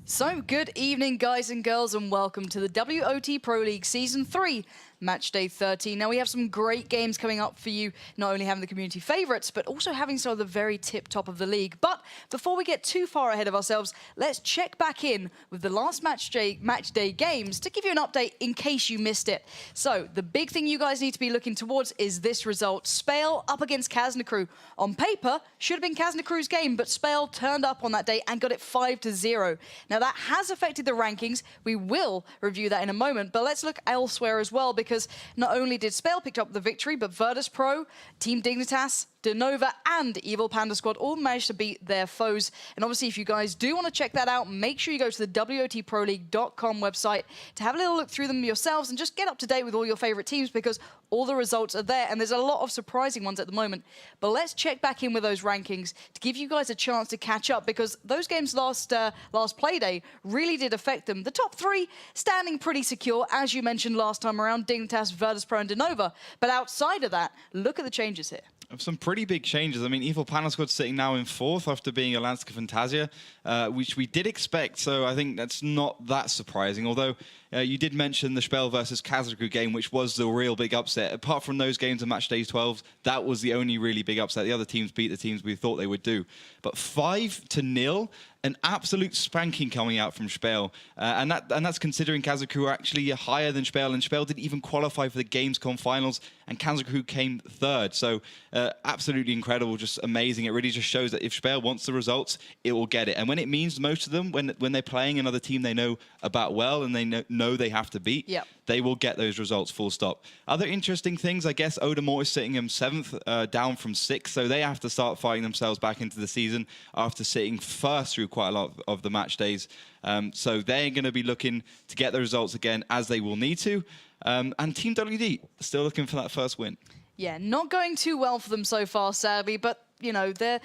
So, good evening, guys and girls, and welcome to the WoT Pro League Season 3, Matchday 13. Now, we have some great games coming up for you, not only having the community favourites, but also having some of the very tip-top of the league. But before we get too far ahead of ourselves, let's check back in with the last Matchday games to give you an update in case you missed it. So, the big thing you guys need to be looking towards is this result. Spale up against Kazna crew. On paper, should have been Kazna crew's game, but Spale turned up on that day and got it 5-0. Now, that has affected the rankings. We will review that in a moment, but let's look elsewhere as well, because not only did Spale pick up the victory, but WoT Pro, Team Dignitas, DeNova and Evil Panda Squad all managed to beat their foes. And obviously, if you guys do want to check that out, make sure you go to the WOTProLeague.com website to have a little look through them yourselves and just get up to date with all your favorite teams, because all the results are there and there's a lot of surprising ones at the moment. But let's check back in with those rankings to give you guys a chance to catch up, because those games last play day really did affect them. The top three standing pretty secure, as you mentioned last time around, Dignitas, WoT Pro and DeNova. But outside of that, look at the changes here. Some pretty big changes. I mean, Evil Panda Squad sitting now in 4th after being a Lanska Fantasia, which we did expect, so I think that's not that surprising. Although you did mention the Spale versus Kazna game, which was the real big upset. Apart from those games in Matchday 12, that was the only really big upset. The other teams beat the teams we thought they would do. But 5-0, an absolute spanking coming out from Spale. And that's considering Kazna crew are actually higher than Spale, and Spale didn't even qualify for the Gamescom finals, and Kazna crew came 3rd. So absolutely incredible, just amazing. It really just shows that if Spale wants the results, it will get it. And when it means most of them, when they're playing another team they know about well and they know they have to beat, they will get those results, full stop. Other interesting things, I guess Odamort is sitting in 7th, down from 6th, so they have to start fighting themselves back into the season after sitting 1st through quite a lot of the match days. So they're going to be looking to get the results again, as they will need to. And Team WD still looking for that first win. Yeah, not going too well for them so far, sadly, but you know, they're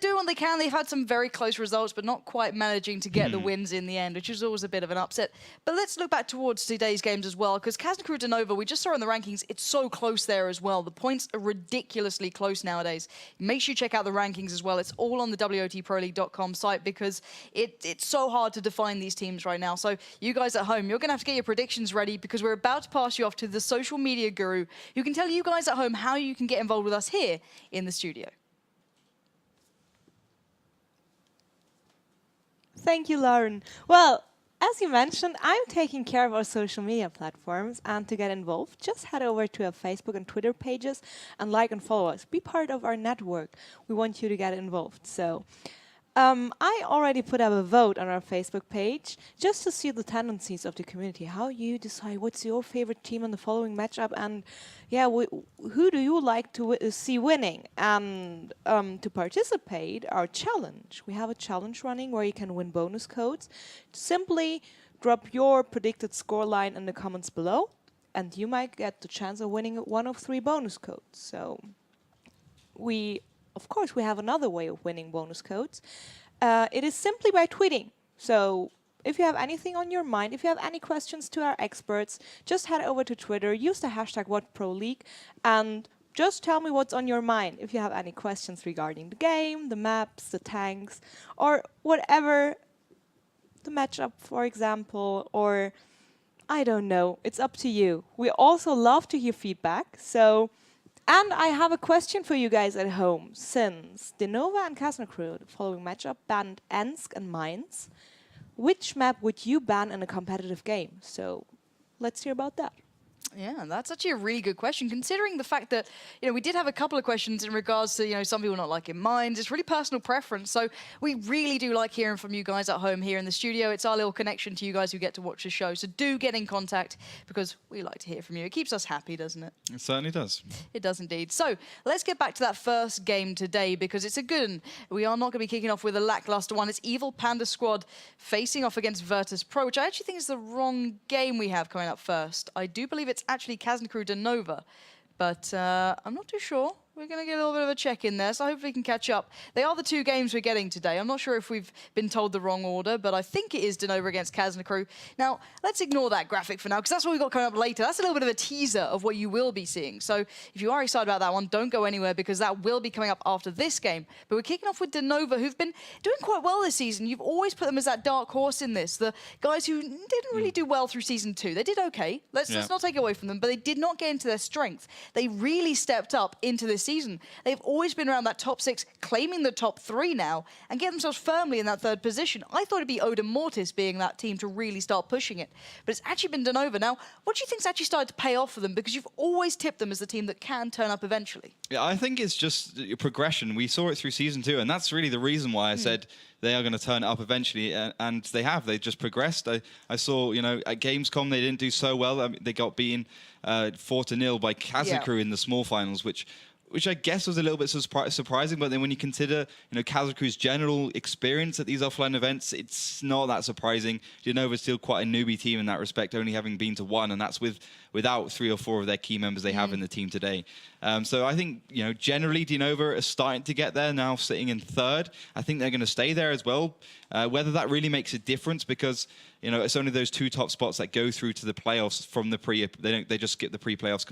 doing what they can. They've had some very close results, but not quite managing to get the wins in the end, which is always a bit of an upset. But let's look back towards today's games as well, because Kazna crew DeNova, we just saw in the rankings, it's so close there as well. The points are ridiculously close nowadays. Make sure you check out the rankings as well. It's all on the WOTProLeague.com site, because it's so hard to define these teams right now. So you guys at home, you're going to have to get your predictions ready, because we're about to pass you off to the social media guru who can tell you guys at home how you can get involved with us here in the studio. Thank you, Lauren. Well, as you mentioned, I'm taking care of our social media platforms, and to get involved, just head over to our Facebook and Twitter pages and like and follow us. Be part of our network. We want you to get involved. So I already put up a vote on our Facebook page just to see the tendencies of the community, how you decide what's your favorite team in the following matchup, and yeah, who do you like to see winning? And to participate, our challenge. We have a challenge running where you can win bonus codes. Simply drop your predicted scoreline in the comments below, and you might get the chance of winning one of 3 bonus codes. So of course, we have another way of winning bonus codes. It is simply by tweeting. So if you have anything on your mind, if you have any questions to our experts, just head over to Twitter, use the hashtag WoT Pro League, and just tell me what's on your mind. If you have any questions regarding the game, the maps, the tanks, or whatever, the matchup, for example, or I don't know. It's up to you. We also love to hear feedback. And I have a question for you guys at home. Since DeNova and Kazna crew, the following matchup, banned Ensk and Mainz, which map would you ban in a competitive game? So let's hear about that. Yeah, that's actually a really good question, considering the fact that, you know, we did have a couple of questions in regards to, you know, some people not liking mines. It's really personal preference. So we really do like hearing from you guys at home here in the studio. It's our little connection to you guys who get to watch the show. So do get in contact, because we like to hear from you. It keeps us happy, doesn't it? It certainly does. It does indeed. So let's get back to that first game today, because it's a good one. We are not going to be kicking off with a lackluster one. It's Evil Panda Squad facing off against WoT Pro, which I actually think is the wrong game we have coming up first. I do believe it's actually Kazna crew DeNova, but I'm not too sure. we're going to get a little bit of a check in there, so hopefully we can catch up. They are the 2 games we're getting today. I'm not sure if we've been told the wrong order, but I think it is DeNova against Kazna crew. Now, let's ignore that graphic for now, because that's what we've got coming up later. That's a little bit of a teaser of what you will be seeing. So if you are excited about that one, don't go anywhere, because that will be coming up after this game. But we're kicking off with DeNova, who've been doing quite well this season. You've always put them as that dark horse in this. The guys who didn't really do well through Season 2. They did okay. Let's not take it away from them, but they did not get into their strength. They really stepped up into this season. They've always been around that top 6, claiming the top 3 now, and get themselves firmly in that 3rd position. I thought it'd be Odin Mortis being that team to really start pushing it, but it's actually been DeNova. Now, what do you think's actually started to pay off for them? Because you've always tipped them as the team that can turn up eventually. Yeah, I think it's just progression. We saw it through Season 2, and that's really the reason why I said they are going to turn it up eventually, and they have. They just progressed. I saw, at Gamescom, they didn't do so well. I mean, they got beaten 4-0 by Kazna crew in the small finals, which I guess was a little bit surprising. But then when you consider, Kazna crew's general experience at these offline events, it's not that surprising. DeNova's still quite a newbie team in that respect, only having been to 1, and that's without 3 or 4 of their key members they have in the team today. So I think, generally DeNova are starting to get there now, sitting in 3rd. I think they're going to stay there as well. Whether that really makes a difference, because it's only those 2 top spots that go through to the playoffs from the pre. They just skip the pre-playoffs,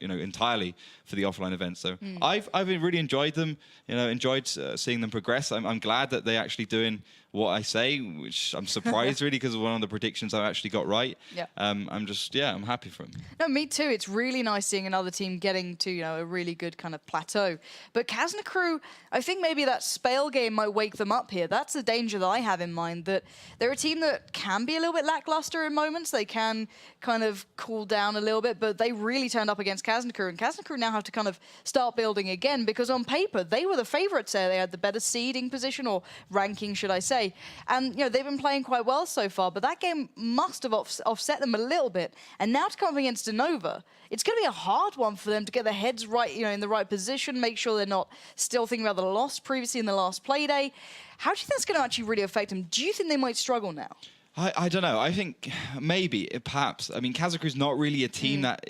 entirely for the offline events. So I've really enjoyed them. Enjoyed seeing them progress. I'm glad that they're actually doing what I say, which I'm surprised really, because of one of the predictions I actually got right. Yeah. I'm happy for them. No, me too. It's really nice seeing another team getting to, a really good kind of plateau. But Kazna crew, I think maybe that Spale game might wake them up here. That's the danger that I have in mind, that they're a team that can be a little bit lackluster in moments. They can kind of cool down a little bit, but they really turned up against Kazna crew, and Kazna crew now have to kind of start building again, because on paper, they were the favorites there. They had the better seeding position, or ranking, should I say. And, they've been playing quite well so far, but that game must have offset them a little bit. And now to come up against DeNova, it's going to be a hard one for them to get their heads right, in the right position, make sure they're not still thinking about the loss previously in the last play day. How do you think that's going to actually really affect them? Do you think they might struggle now? I don't know. I think maybe, perhaps. I mean, Kazna crew's not really a team that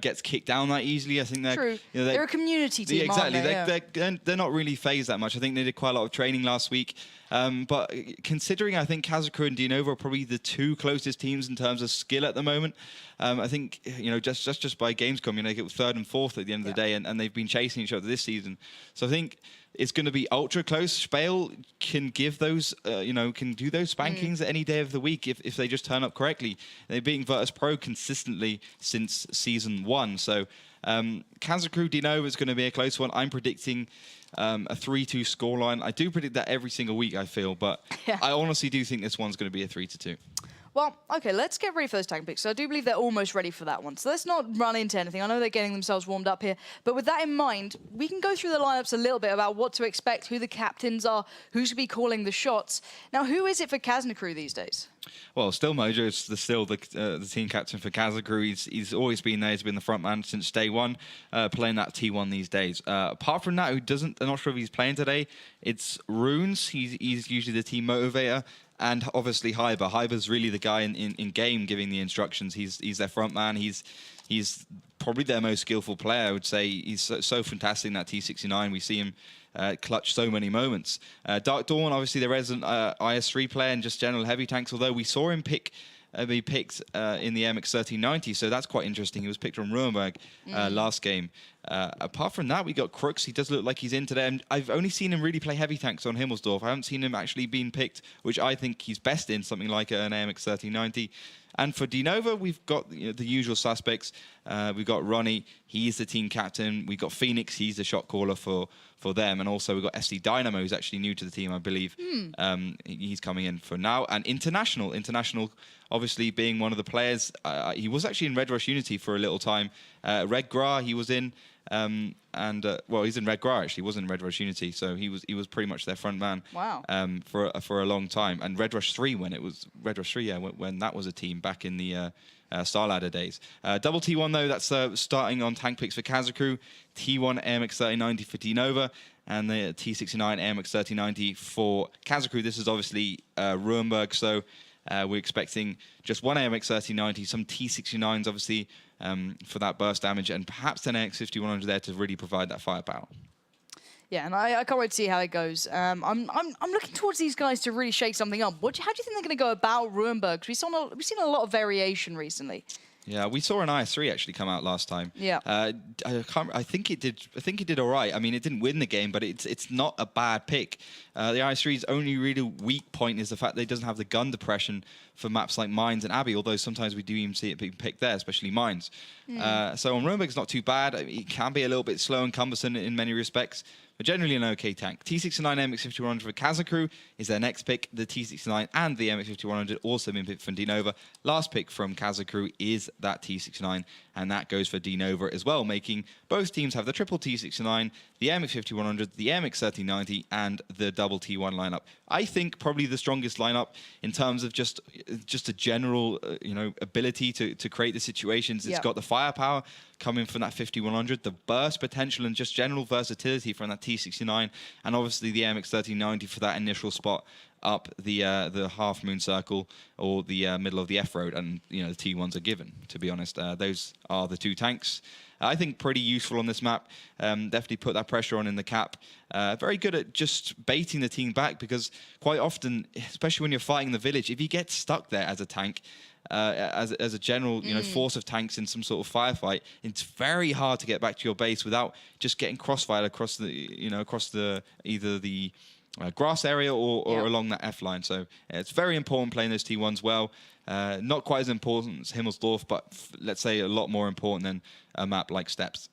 gets kicked down that easily. I think they're true. They're a community team. Exactly. Aren't they? They're not really phased that much. I think they did quite a lot of training last week. But considering, I think Kazna crew and DeNova are probably the 2 closest teams in terms of skill at the moment. I think just by Gamescom, it was 3rd and 4th at the end of the day, and they've been chasing each other this season. So I think it's going to be ultra close. Spale can give those, can do those spankings any day of the week if they just turn up correctly. They're beating WoT Pro consistently since Season 1. So Kazna crew DeNova is going to be a close one. I'm predicting a 3-2 scoreline. I do predict that every single week, I feel, but I honestly do think this one's going to be a 3-2. Well, okay, let's get ready for those tank picks. So I do believe they're almost ready for that one. So let's not run into anything. I know they're getting themselves warmed up here. But with that in mind, we can go through the lineups a little bit about what to expect, who the captains are, who should be calling the shots. Now, who is it for Kazna crew these days? Well, still Mojo is still the team captain for Kazna crew. He's always been there. He's been the front man since day one, playing that T1 these days. Apart from that, I'm not sure if he's playing today. It's Runes. He's usually the team motivator. And obviously Hyber. Hyber's really the guy in game giving the instructions. He's their front man. He's probably their most skillful player, I would say. He's so fantastic in that T69. We see him clutch so many moments. Dark Dawn, obviously the resident IS3 player and just general heavy tanks, although we saw him be picked in the MX 1390, so that's quite interesting. He was picked from Ruinedberg last game. Apart from that, we got Crooks. He does look like he's in today. And I've only seen him really play heavy tanks on Himmelsdorf. I haven't seen him actually being picked, which I think he's best in, something like an AMX 1390. And for DeNova, we've got the usual suspects. We've got Ronnie. He's the team captain. We've got Phoenix. He's the shot caller for them. And also we've got SD Dynamo, who's actually new to the team, I believe. He's coming in for now. And International, obviously being one of the players. He was actually in Red Rush Unity for a little time. Red Gra, he was in. Well, he's in Red Gra actually. He wasn't in Red Rush Unity, so he was pretty much their front man. Wow. For a long time. And Red Rush 3 when that was a team back in the Star Ladder days. Double T1 though, that's starting on tank picks for Kazna crew. T1 AMX 3090 for DeNova, and the T69 AMX 3090 for Kazna crew. This is obviously Ruinedberg, so we're expecting just one AMX 3090, some T69s obviously for that burst damage, and perhaps an AX5100 there to really provide that firepower. Yeah, and I can't wait to see how it goes. I'm looking towards these guys to really shake something up. How do you think they're going to go about Ruinedberg? 'Cause we've seen a lot of variation recently. Yeah, we saw an IS-3 actually come out last time. Yeah. I think it did all right. I mean, it didn't win the game, but it's not a bad pick. The IS-3's only really weak point is the fact that it doesn't have the gun depression for maps like Mines and Abbey, although sometimes we do even see it being picked there, especially Mines. So on Ruinedberg, it's not too bad. It can be a little bit slow and cumbersome in many respects, but generally an okay tank. T69 MX5100 for Kazna crew is their next pick. The T69 and the MX5100 also been picked from DeNova. Last pick from Kazna crew is that T69, and that goes for DeNova as well, making both teams have the triple T69, the MX5100, the MX3090, and the double T1 lineup. I think probably the strongest lineup in terms of just a general ability to create the situations. It's got the firepower coming from that 5100, the burst potential and just general versatility from that T69, and obviously the MX3090 for that initial spot up the half moon circle or the middle of the F road, and the T1s are given. To be honest, those are the two tanks. I think pretty useful on this map. Definitely put that pressure on in the cap. Very good at just baiting the team back, because quite often, especially when you're fighting the village, if you get stuck there as a tank, as a general force of tanks in some sort of firefight, it's very hard to get back to your base without just getting crossfired across the either the grass area or along that F line. So it's very important playing those T1s well. Not quite as important as Himmelsdorf, but let's say a lot more important than a map like Steps.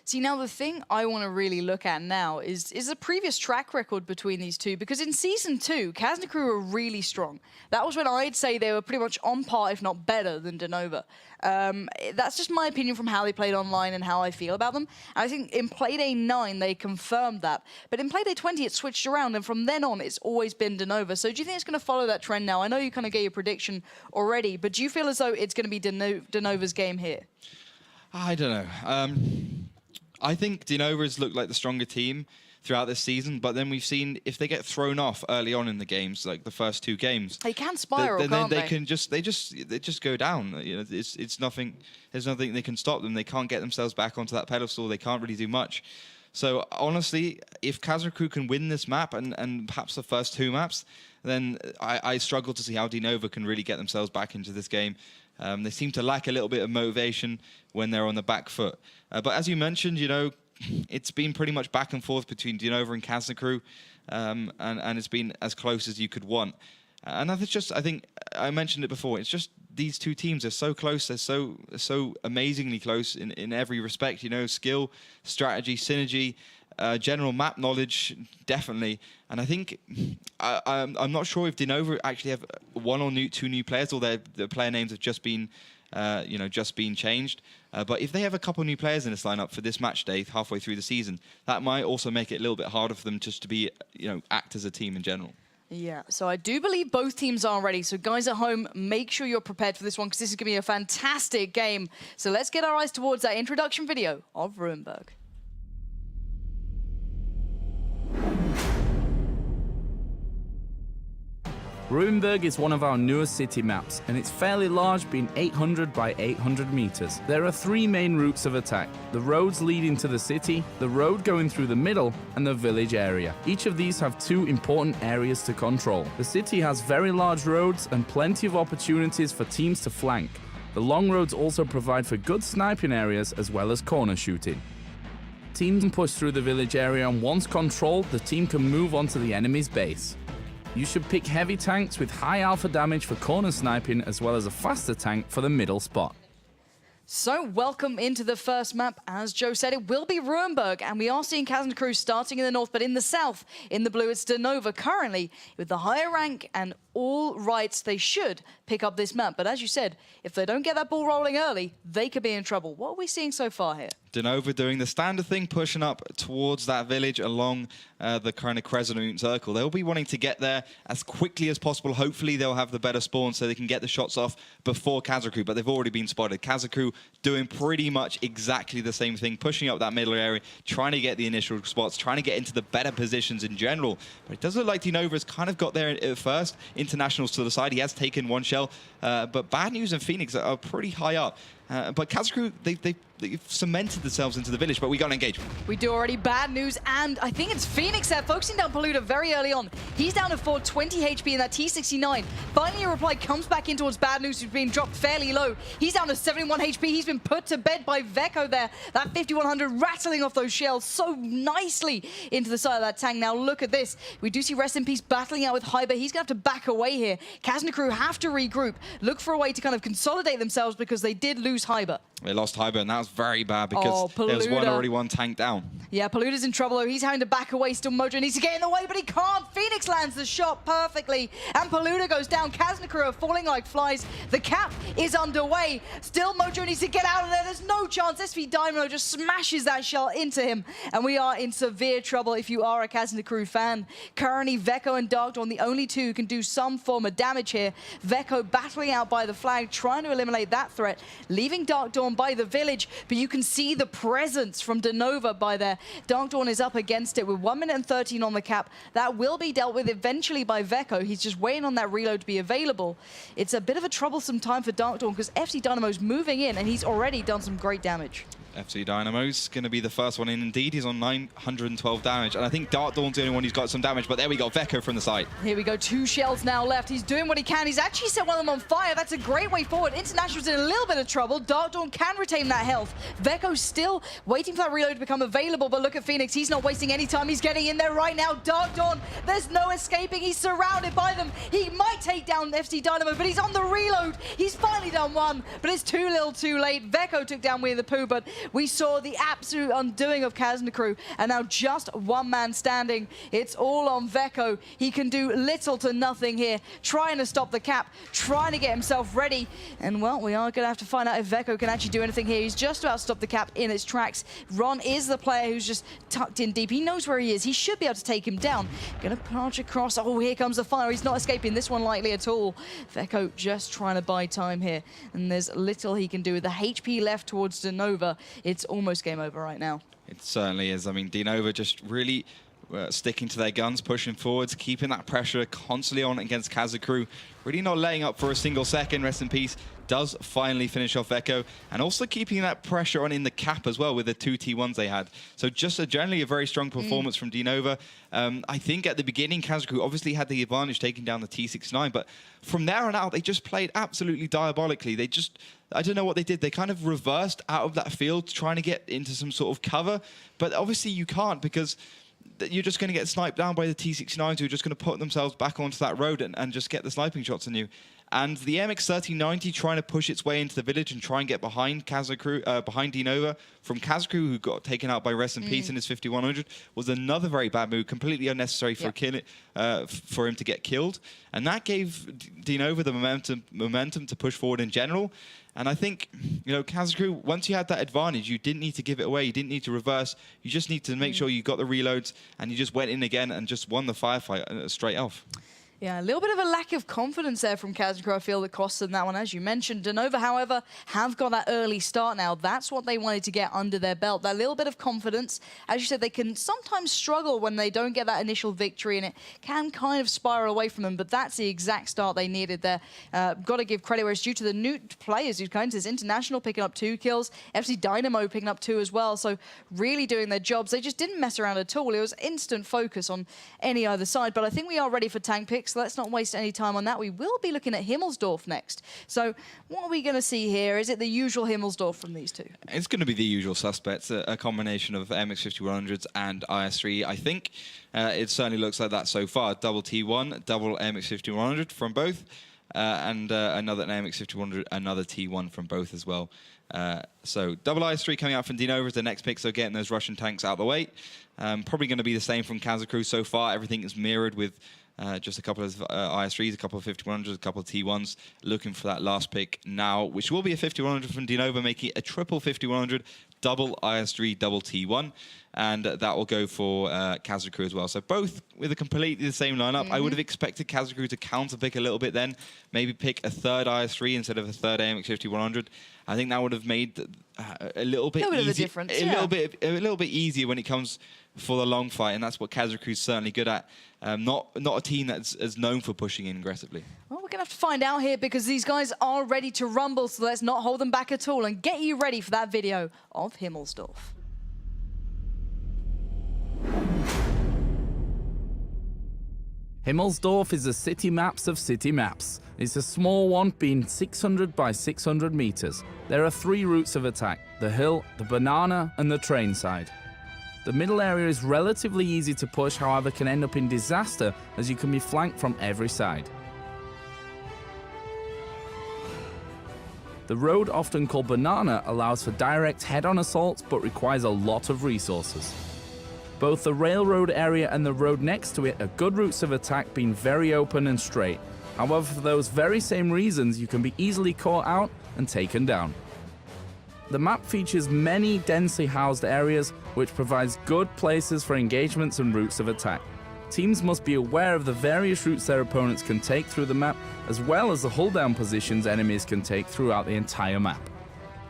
See, now the thing I want to really look at now is the previous track record between these two, because in Season 2, Kazna crew were really strong. That was when I'd say they were pretty much on par, if not better, than DeNova. That's just my opinion from how they played online and how I feel about them. And I think in Playday 9, they confirmed that. But in Playday 20, it switched around, and from then on, it's always been DeNova. So do you think it's going to follow that trend now? I know you kind of gave your prediction already, but do you feel as though it's going to be DeNova's game here? I don't know. I think DeNova has looked like the stronger team throughout this season, but then we've seen if they get thrown off early on in the games, like the first two games, they can spiral. Can't they can just go down. It's nothing. There's nothing they can stop them. They can't get themselves back onto that pedestal. They can't really do much. So honestly, if Kazna crew can win this map and perhaps the first two maps, then I struggle to see how DeNova can really get themselves back into this game. They seem to lack a little bit of motivation when they're on the back foot. But as you mentioned, it's been pretty much back and forth between DeNova and Kazna crew, and it's been as close as you could want. And that's just, I think I mentioned it before, it's just these two teams are so close. They're so amazingly close in every respect, skill, strategy, synergy, general map knowledge, definitely. And I think I'm not sure if DeNova actually have one or two new players, or their player names have just been changed. But if they have a couple new players in this lineup for this match day halfway through the season, that might also make it a little bit harder for them just to be, act as a team in general. Yeah, so I do believe both teams are ready. So guys at home, make sure you're prepared for this one, because this is going to be a fantastic game. So let's get our eyes towards that introduction video of Ruinedberg. Ruinedberg is one of our newest city maps, and it's fairly large, being 800 by 800 meters. There are three main routes of attack: the roads leading to the city, the road going through the middle, and the village area. Each of these have two important areas to control. The city has very large roads and plenty of opportunities for teams to flank. The long roads also provide for good sniping areas as well as corner shooting. Teams can push through the village area, and once controlled, the team can move on to the enemy's base. You should pick heavy tanks with high alpha damage for corner sniping, as well as a faster tank for the middle spot. So welcome into the first map. As Joe said, it will be Ruinedberg, and we are seeing Kazna crew starting in the north, but in the south, in the blue, it's DeNova currently with the higher rank and all rights. They should pick up this map, but as you said, if they don't get that ball rolling early, they could be in trouble. What are we seeing so far here? DeNova doing the standard thing, pushing up towards that village along the kind of crescent circle. They'll be wanting to get there as quickly as possible. Hopefully they'll have the better spawn so they can get the shots off before Kazna crew, but they've already been spotted. Kazna crew doing pretty much exactly the same thing, pushing up that middle area, trying to get the initial spots, trying to get into the better positions in general. But it does look like DeNova has kind of got there at first. Internationals to the side, he has taken one shell, but bad news and Phoenix are pretty high up. But Kazna, they've cemented themselves into the village, but we got an engagement. We do already. Bad news, and I think it's Phoenix there, focusing down Paluda very early on. He's down to 420 HP in that T69. Finally, a reply comes back in towards Bad News, who's being dropped fairly low. He's down to 71 HP. He's been put to bed by Veko there. That 5100 rattling off those shells so nicely into the side of that tank. Now look at this. We do see Rest in Peace battling out with Hyber. He's going to have to back away here. Kazna crew have to regroup, look for a way to kind of consolidate themselves because they did lose Hyber. They lost Hyber, and that was very bad because there was already one tank down. Yeah, Paluda's in trouble, though. He's having to back away. Still, Mojo needs to get in the way, but he can't. Phoenix lands the shot perfectly, and Paluda goes down. Kazna crew are falling like flies. The cap is underway. Still, Mojo needs to get out of there. There's no chance. SV Dynamo just smashes that shell into him, and we are in severe trouble if you are a Kazna crew fan. Currently, Veko and Darkdawn, the only two who can do some form of damage here. Veko battling out by the flag, trying to eliminate that threat, leaving Darkdawn by the village, but you can see the presence from DeNova by there. Darkdawn is up against it with 1 minute and 13 on the cap. That will be dealt with eventually by Veko. He's just waiting on that reload to be available. It's a bit of a troublesome time for Darkdawn because FC Dynamo's moving in and he's already done some great damage. FC Dynamo's going to be the first one in. Indeed, he's on 912 damage. And I think Darkdawn's the only one who's got some damage. But there we go, Veko from the side. Here we go, 2 shells now left. He's doing what he can. He's actually set one of them on fire. That's a great way forward. International's in a little bit of trouble. Darkdawn can retain that health. Veko's still waiting for that reload to become available. But look at Phoenix. He's not wasting any time. He's getting in there right now. Darkdawn, there's no escaping. He's surrounded by them. He might take down FC Dynamo, but he's on the reload. He's finally done one, but it's too little too late. Veko took down Winnie the Pooh, but we saw the absolute undoing of Kazna crew, and now just one man standing. It's all on Veko. He can do little to nothing here, trying to stop the cap, trying to get himself ready, and well, we are going to have to find out if Veko can actually do anything here. He's just about to stop the cap in its tracks. Ron is the player who's just tucked in deep. He knows where he is. He should be able to take him down. Gonna punch across. Oh, here comes the fire. He's not escaping this one lightly at all. Veko just trying to buy time here, and there's little he can do with the HP left towards DeNova. It's almost game over right now. It certainly is. I mean, DeNova just really sticking to their guns, pushing forwards, keeping that pressure constantly on against Kazna crew, really not laying up for a single second. Rest in Peace does finally finish off Veko, and also keeping that pressure on in the cap as well with the 2 T1s they had. So just generally a very strong performance from DeNova. I think at the beginning, Kazna crew obviously had the advantage taking down the T69, but from there on out, they just played absolutely diabolically. They just, I don't know what they did. They kind of reversed out of that field, trying to get into some sort of cover, but obviously you can't because you're just going to get sniped down by the T69s who are just going to put themselves back onto that road and just get the sniping shots on you. And the MX-1390 trying to push its way into the village and try and get behind Kazna crew, behind DeNova from Kazna crew, who got taken out by Rest in Peace in his 5100, was another very bad move, completely unnecessary for for him to get killed. And that gave DeNova the momentum to push forward in general. And I think, you know, Kazna crew, once you had that advantage, you didn't need to give it away. You didn't need to reverse. You just need to make sure you got the reloads, and you just went in again and just won the firefight straight off. Yeah, a little bit of a lack of confidence there from Kazna crew, I feel, that cost them that one, as you mentioned. DeNova, however, have got that early start now. That's what they wanted to get under their belt, that little bit of confidence. As you said, they can sometimes struggle when they don't get that initial victory, and it can kind of spiral away from them, but that's the exact start they needed there. Got to give credit where it's due to the new players who's going to this International picking up 2 kills, FC Dynamo picking up 2 as well, so really doing their jobs. They just didn't mess around at all. It was instant focus on any either side, but I think we are ready for tank picks. So let's not waste any time on that. We will be looking at Himmelsdorf next. So what are we going to see here? Is it the usual Himmelsdorf from these two? It's going to be the usual suspects, a combination of MX-5100s and IS-3. I think it certainly looks like that so far. Double T1, double MX-5100 from both, and another MX-5100, another T1 from both as well. So double IS-3 coming out from DeNova is the next pick, so getting those Russian tanks out of the way. Probably going to be the same from Kazna crew so far. Everything is mirrored with just a couple of IS-3s, a couple of 5100s, a couple of T1s, looking for that last pick now, which will be a 5100 from DeNova, making it a triple 5100, double IS-3, double T1, and that will go for Kazna crew as well. So both with a completely the same lineup. I would have expected Kazna crew to counter-pick a little bit then, maybe pick a third IS-3 instead of a third AMX-5100. I think that would have made a little bit of a easier, difference, a little bit easier when it comes for the long fight, and that's what Kazna crew's certainly good at. Not a team that's as known for pushing in aggressively. Well, we're going to have to find out here because these guys are ready to rumble, so let's not hold them back at all and get you ready for that video of Himmelsdorf. Himmelsdorf is the city maps of city maps. It's a small one being 600 by 600 meters. There are 3 routes of attack: the hill, the banana and the train side. The middle area is relatively easy to push, however can end up in disaster as you can be flanked from every side. The road, often called banana, allows for direct head-on assaults but requires a lot of resources. Both the railroad area and the road next to it are good routes of attack, being very open and straight. However, for those very same reasons, you can be easily caught out and taken down. The map features many densely housed areas, which provides good places for engagements and routes of attack. Teams must be aware of the various routes their opponents can take through the map, as well as the hull-down positions enemies can take throughout the entire map.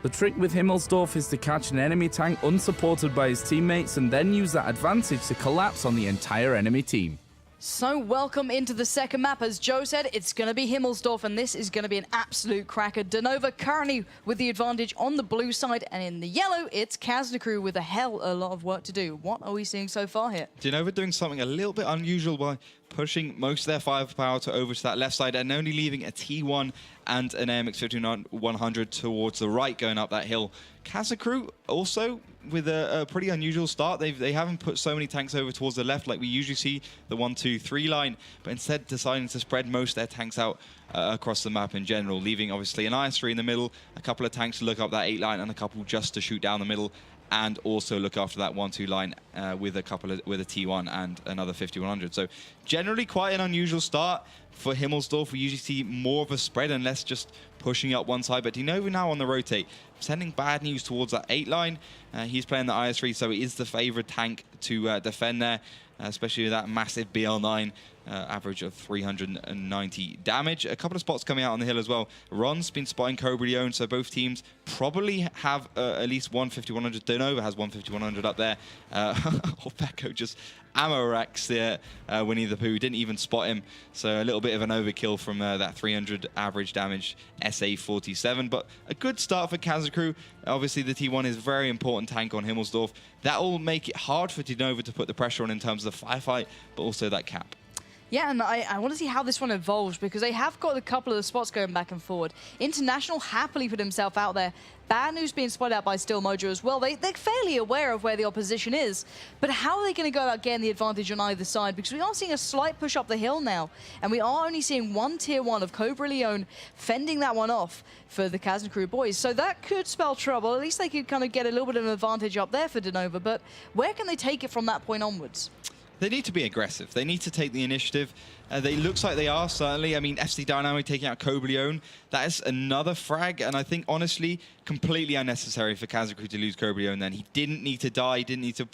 The trick with Himmelsdorf is to catch an enemy tank unsupported by his teammates and then use that advantage to collapse on the entire enemy team. So welcome into the second map. As Joe said, it's going to be Himmelsdorf, and this is going to be an absolute cracker. DeNova currently with the advantage on the blue side, and in the yellow, it's Kazna crew with a lot of work to do. What are we seeing so far here? DeNova doing something a little bit unusual by pushing most of their firepower over to that left side and only leaving a T1 and an AMX-5100 towards the right going up that hill. Kazna crew also with a pretty unusual start. They haven't put so many tanks over towards the left like we usually see, the 1, 2, 3 line, but instead deciding to spread most of their tanks out across the map in general, leaving obviously an IS-3 in the middle, a couple of tanks to look up that 8 line and a couple just to shoot down the middle, and also look after that 1, 2 line with a T1 and another 5100. So generally quite an unusual start for Himmelsdorf. We usually see more of a spread and less just pushing up one side, but DeNova now on the rotate, sending bad news towards that 8 line. He's playing the IS-3, so he is the favored tank to defend there, especially with that massive BL9. Average of 390 damage. A couple of spots coming out on the hill as well. Ron's been spotting Cobra Leone, so both teams probably have at least one 5100. DeNova has one 5100 up there. Orpeko just ammo racks there. Winnie the Pooh didn't even spot him, so a little bit of an overkill from that 300 average damage SA-47. But a good start for Kazna crew. Obviously, the T1 is a very important tank on Himmelsdorf. That will make it hard for DeNova to put the pressure on in terms of the firefight, but also that cap. Yeah, and I want to see how this one evolves because they have got a couple of the spots going back and forward. International happily put himself out there. Bad news being spotted out by Still Mojo as well. They're fairly aware of where the opposition is, but how are they going to go about getting the advantage on either side? Because we are seeing a slight push up the hill now, and we are only seeing one tier 1 of Cobra Leone fending that one off for the Kazna crew boys. So that could spell trouble. At least they could kind of get a little bit of an advantage up there for DeNova, but where can they take it from that point onwards? They need to be aggressive. They need to take the initiative. They looks like they are, certainly. I mean, FC Dynamic taking out Cobra Leone. That is another frag, and I think, honestly, completely unnecessary for Kazna crew to lose Cobra Leone then. He didn't need to die. He didn't need to,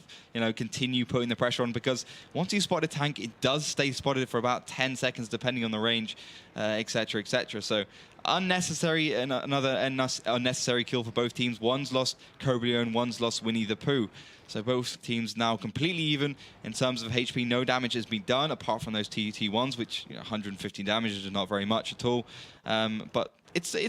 continue putting the pressure on, because once you spot a tank, it does stay spotted for about 10 seconds, depending on the range, etc., etc. So unnecessary, and another unnecessary kill for both teams. One's lost Cobra Leone, one's lost Winnie the Pooh. So both teams now completely even in terms of HP. No damage has been done apart from those T1s, which 115 damage is not very much at all. But it's a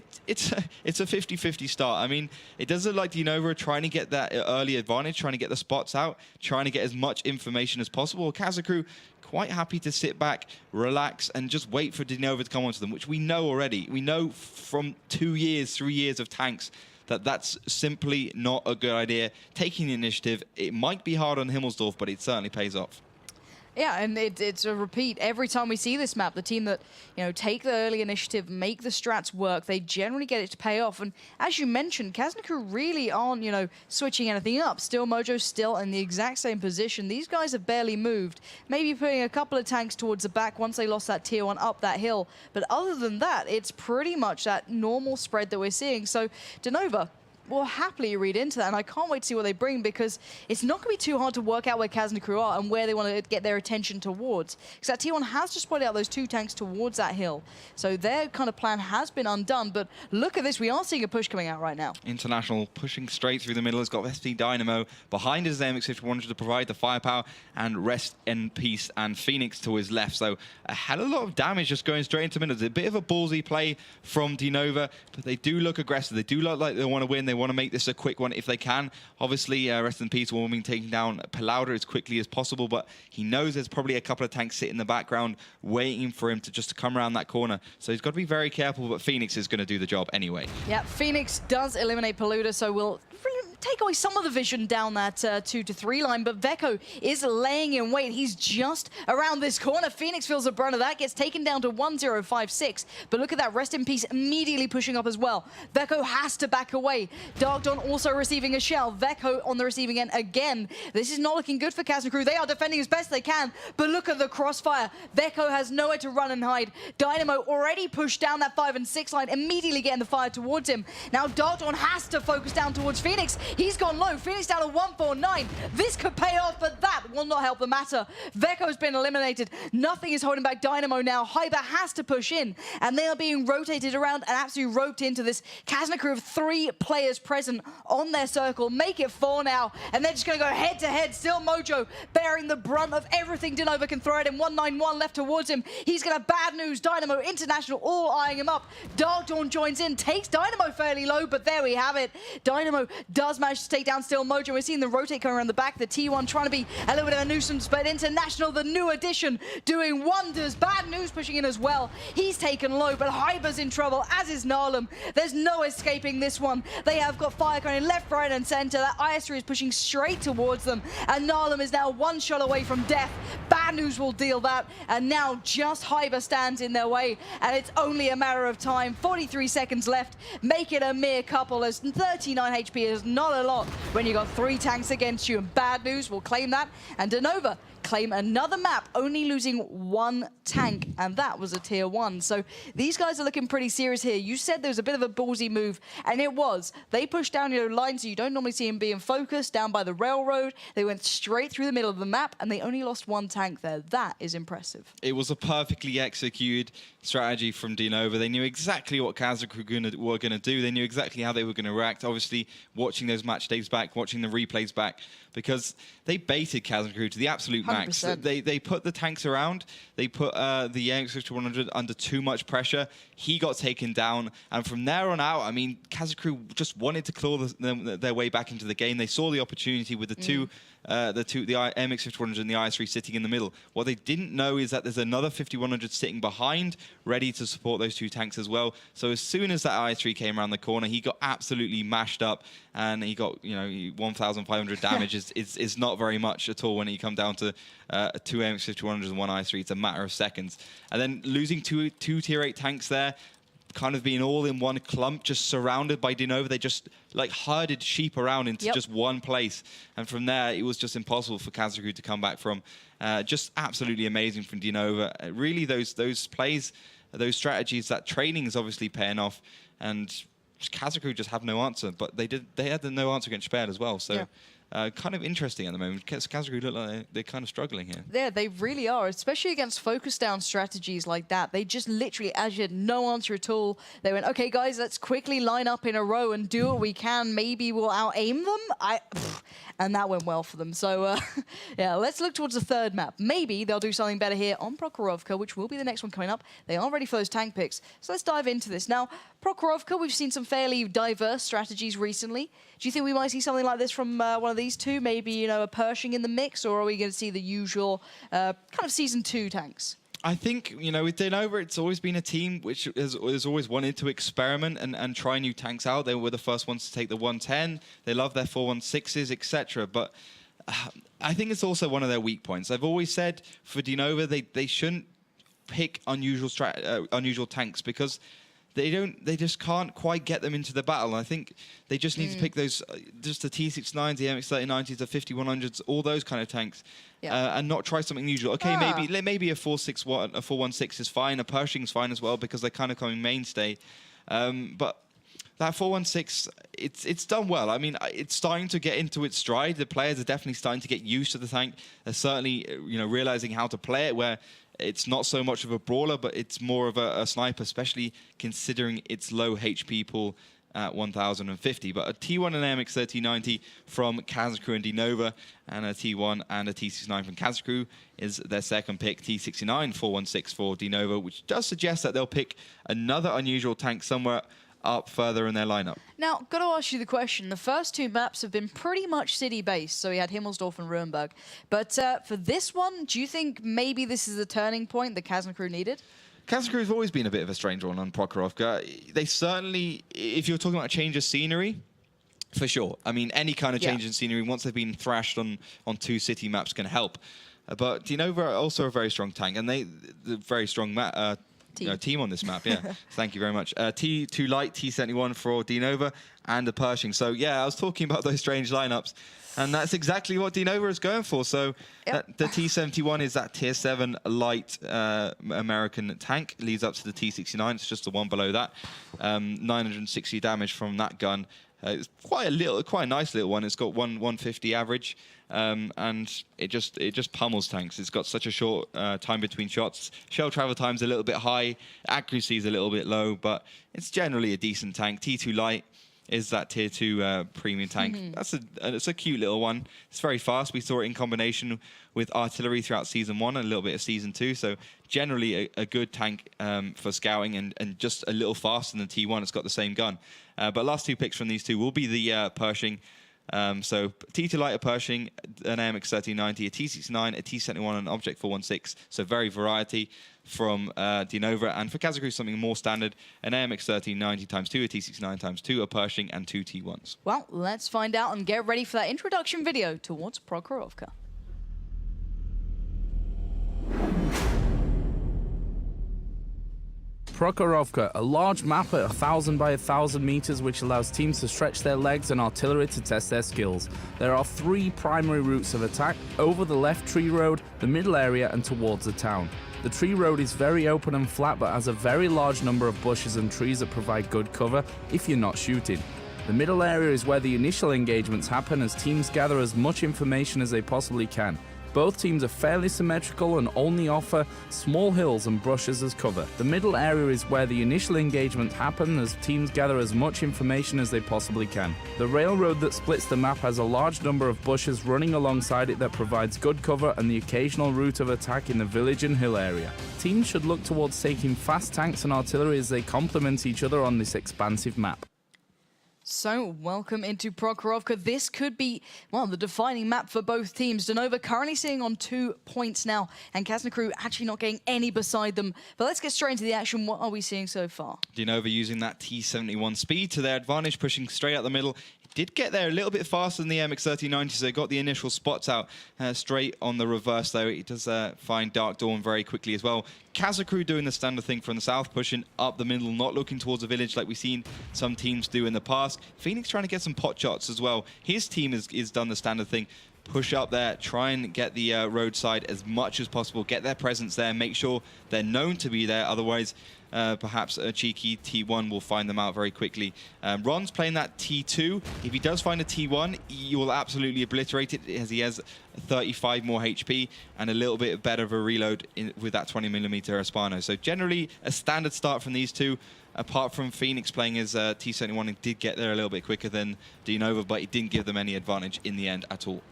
50-50 start. I mean, it does look like DeNova are trying to get that early advantage, trying to get the spots out, trying to get as much information as possible. Kazna crew quite happy to sit back, relax, and just wait for DeNova to come onto them, which we know already. We know from 2 years, 3 years of tanks that's simply not a good idea. Taking the initiative, it might be hard on Himmelsdorf, but it certainly pays off. Yeah, and it's a repeat. Every time we see this map, the team that, take the early initiative, make the strats work, they generally get it to pay off. And as you mentioned, Kazna crew really aren't, switching anything up. Still Mojo still in the exact same position. These guys have barely moved. Maybe putting a couple of tanks towards the back once they lost that tier 1 up that hill. But other than that, it's pretty much that normal spread that we're seeing. So, DeNova, what are you seeing from your side? What are you seeing from your team? What are you seeing from the Kazna crew boys? Yeah, will happily read into that, and I can't wait to see what they bring, because it's not going to be too hard to work out where Kazna crew are and where they want to get their attention towards. Because that T1 has just pointed out those 2 tanks towards that hill. So their kind of plan has been undone, but look at this. We are seeing a push coming out right now. International pushing straight through the middle. Has got ST Dynamo behind his MX-51 to provide the firepower, and Rest in Peace and Phoenix to his left. So a hell of a lot of damage just going straight into middle. It's a bit of a ballsy play from DeNova, but they do look aggressive. They do look like they want to win. They want to make this a quick one if they can. Obviously, Rest in Peace will be taking down Palauder as quickly as possible, but he knows there's probably a couple of tanks sitting in the background waiting for him to just come around that corner. So he's got to be very careful, but Phoenix is going to do the job anyway. Yeah, Phoenix does eliminate Palauder, so we'll take away some of the vision down that 2 to 3 line, but Veko is laying in wait. He's just around this corner. Phoenix feels the brunt of that, gets taken down to 1056, but look at that, Rest in Peace immediately pushing up as well. Veko has to back away. Dark Dawn also receiving a shell. Veko on the receiving end again. This is not looking good for Kazna crew. They are defending as best they can, but look at the crossfire. Veko has nowhere to run and hide. Dynamo already pushed down that 5 and 6 line, immediately getting the fire towards him. Now Dark Dawn has to focus down towards Phoenix. He's gone low. Phoenix down to 149. This could pay off, but that will not help the matter. Veko's been eliminated. Nothing is holding back Dynamo now. Hyber has to push in, and they are being rotated around and absolutely roped into this Kazna crew of 3 players present on their circle. Make it 4 now, and they're just going to go head to head. Still Mojo bearing the brunt of everything DeNova can throw at him. 191 left towards him. He's going to bad news. Dynamo International all eyeing him up. Dark Dawn joins in, takes Dynamo fairly low, but there we have it. Dynamo does manage to take down Still Mojo. We're seeing the rotate coming around the back. The T1 trying to be a little bit of a nuisance, but International, the new addition, doing wonders. Bad news pushing in as well. He's taken low, but Hyber's in trouble, as is Narlum. There's no escaping this one. They have got fire coming in left, right, and center. That IS3 is pushing straight towards them, and Narlum is now 1 shot away from death. Bad news will deal that, and now just Hyber stands in their way, and it's only a matter of time. 43 seconds left. Make it a mere couple, as 39 HP is not a lot when you got 3 tanks against you, and bad news will claim that, and DeNova claim another map, only losing 1 tank, and that was a tier 1. So these guys are looking pretty serious here. You said there was a bit of a ballsy move, and it was. They pushed down your line, so you don't normally see them being focused down by the railroad. They went straight through the middle of the map, and they only lost 1 tank there. That is impressive. It was a perfectly executed strategy from DeNova. They knew exactly what Kazna were going to do. They knew exactly how they were going to react. Obviously, watching those match days back, watching the replays back, because they baited Kazna crew to the absolute max. They put the tanks around. They put the MX-5100 under too much pressure. He got taken down, and from there on out, I mean, Kazna crew just wanted to claw their way back into the game. They saw the opportunity with the the MX-5100 and the IS-3 sitting in the middle. What they didn't know is that there's another 5100 sitting behind, ready to support those 2 tanks as well. So as soon as that IS-3 came around the corner, he got absolutely mashed up, and he got 1,500 damage. is not very much at all when you come down to 2 MX-5100s and 1 IS-3. It's a matter of seconds. And then losing two tier 8 tanks there, kind of being all in one clump, just surrounded by DeNova. They just like herded sheep around into just one place. And from there, it was just impossible for Kazna crew to come back from. Just absolutely amazing from DeNova. Really, those plays, those strategies, that training is obviously paying off. And Kazna crew just have no answer. But they had no answer against Spared as well. So. Kind of interesting at the moment. Kazna crew look like they're kind of struggling here. Yeah, they really are, especially against focus down strategies like that. They just literally, as you had no answer at all, they went, okay, guys, let's quickly line up in a row and do what we can. Maybe we'll out-aim them. And that went well for them. So, yeah, let's look towards the 3rd map. Maybe they'll do something better here on Prokhorovka, which will be the next one coming up. They are ready for those tank picks. So let's dive into this. Now, Prokhorovka, we've seen some fairly diverse strategies recently. Do you think we might see something like this from one of these 2? Maybe, a Pershing in the mix, or are we going to see the usual kind of Season 2 tanks? I think, with DeNova, it's always been a team which has always wanted to experiment and try new tanks out. They were the first ones to take the 110. They love their 416s, etc. But I think it's also one of their weak points. I've always said for DeNova, they shouldn't pick unusual tanks, because they just can't quite get them into the battle. And I think they just need to pick those, just the T69s, the MX-3090s, the 5100s, all those kind of tanks, and not try something unusual. Okay, maybe a 416 is fine, a Pershing's fine as well, because they're kind of coming mainstay. But that 416, it's done well. I mean, it's starting to get into its stride. The players are definitely starting to get used to the tank. They're certainly, realizing how to play it, where it's not so much of a brawler, but it's more of a sniper, especially considering its low HP pool at 1050. But a T1 and AMX 1390 from Kazna and DeNova, and a T1 and a T69 from Kazna is their second pick. T69 416 for DeNova, which does suggest that they'll pick another unusual tank somewhere up further in their lineup. Now, got to ask you the question. The first two maps have been pretty much city-based, so we had Himmelsdorf and Ruinedberg. But for this one, do you think maybe this is a turning point that Kazna needed? Kazna has always been a bit of a strange one on Prokhorovka. They certainly, if you're talking about a change of scenery, for sure. I mean, any kind of change in scenery, once they've been thrashed on 2 city maps, can help. But DeNova are also a very strong tank, and the very strong team on this map, yeah. Thank you very much. T2 Light, T71 for DeNova, and the Pershing. So, yeah, I was talking about those strange lineups, and that's exactly what DeNova is going for. So, the T71 is that Tier 7 light American tank. Leads up to the T69. It's just the one below that. 960 damage from that gun. It's quite a nice little one. It's got 150 average. And it just pummels tanks. It's got such a short time between shots. Shell travel time's a little bit high, accuracy's a little bit low, but it's generally a decent tank. T2 Light is that Tier 2 premium tank. It's a cute little one. It's very fast. We saw it in combination with artillery throughout Season 1 and a little bit of Season 2. So generally a good tank for scouting, and just a little faster than T1. It's got the same gun. But last two picks from these two will be the Pershing. So T2 Light, a Pershing, an AMX 1390, a T69, a T71, and an Object 416. So very variety from DeNova. And for Kazna, something more standard, an AMX 1390 × 2, a T69 × 2, a Pershing, and 2 T1s. Well, let's find out and get ready for that introduction video towards Prokhorovka. Prokhorovka, a large map at 1,000 by 1,000 meters, which allows teams to stretch their legs and artillery to test their skills. There are 3 primary routes of attack: over the left tree road, the middle area, and towards the town. The tree road is very open and flat, but has a very large number of bushes and trees that provide good cover if you're not shooting. The middle area is where the initial engagements happen, as teams gather as much information as they possibly can. Both teams are fairly symmetrical and only offer small hills and brushes as cover. The middle area is where the initial engagement happen, as teams gather as much information as they possibly can. The railroad that splits the map has a large number of bushes running alongside it that provides good cover, and the occasional route of attack in the village and hill area. Teams should look towards taking fast tanks and artillery as they complement each other on this expansive map. So, welcome into Prokhorovka. This could be, well, the defining map for both teams. DeNova currently sitting on 2 points now, and Kazna actually not getting any beside them. But let's get straight into the action. What are we seeing so far? DeNova using that T71 speed to their advantage, pushing straight out the middle. Did get there a little bit faster than the MX 1390, so they got the initial spots out straight on the reverse, though. It does find Dark Dawn very quickly as well. Kazna doing the standard thing from the south, pushing up the middle, not looking towards the village like we've seen some teams do in the past. Phoenix trying to get some pot shots as well. His team has done the standard thing. Push up there, try and get the roadside as much as possible, get their presence there, make sure they're known to be there. Otherwise, perhaps a cheeky T1 will find them out very quickly. Ron's playing that T2. If he does find a T1, he will absolutely obliterate it, as he has 35 more HP and a little bit better of a reload with that 20mm Hispano. So generally, a standard start from these two. Apart from Phoenix playing his T71, he did get there a little bit quicker than DeNova, but he didn't give them any advantage in the end at all.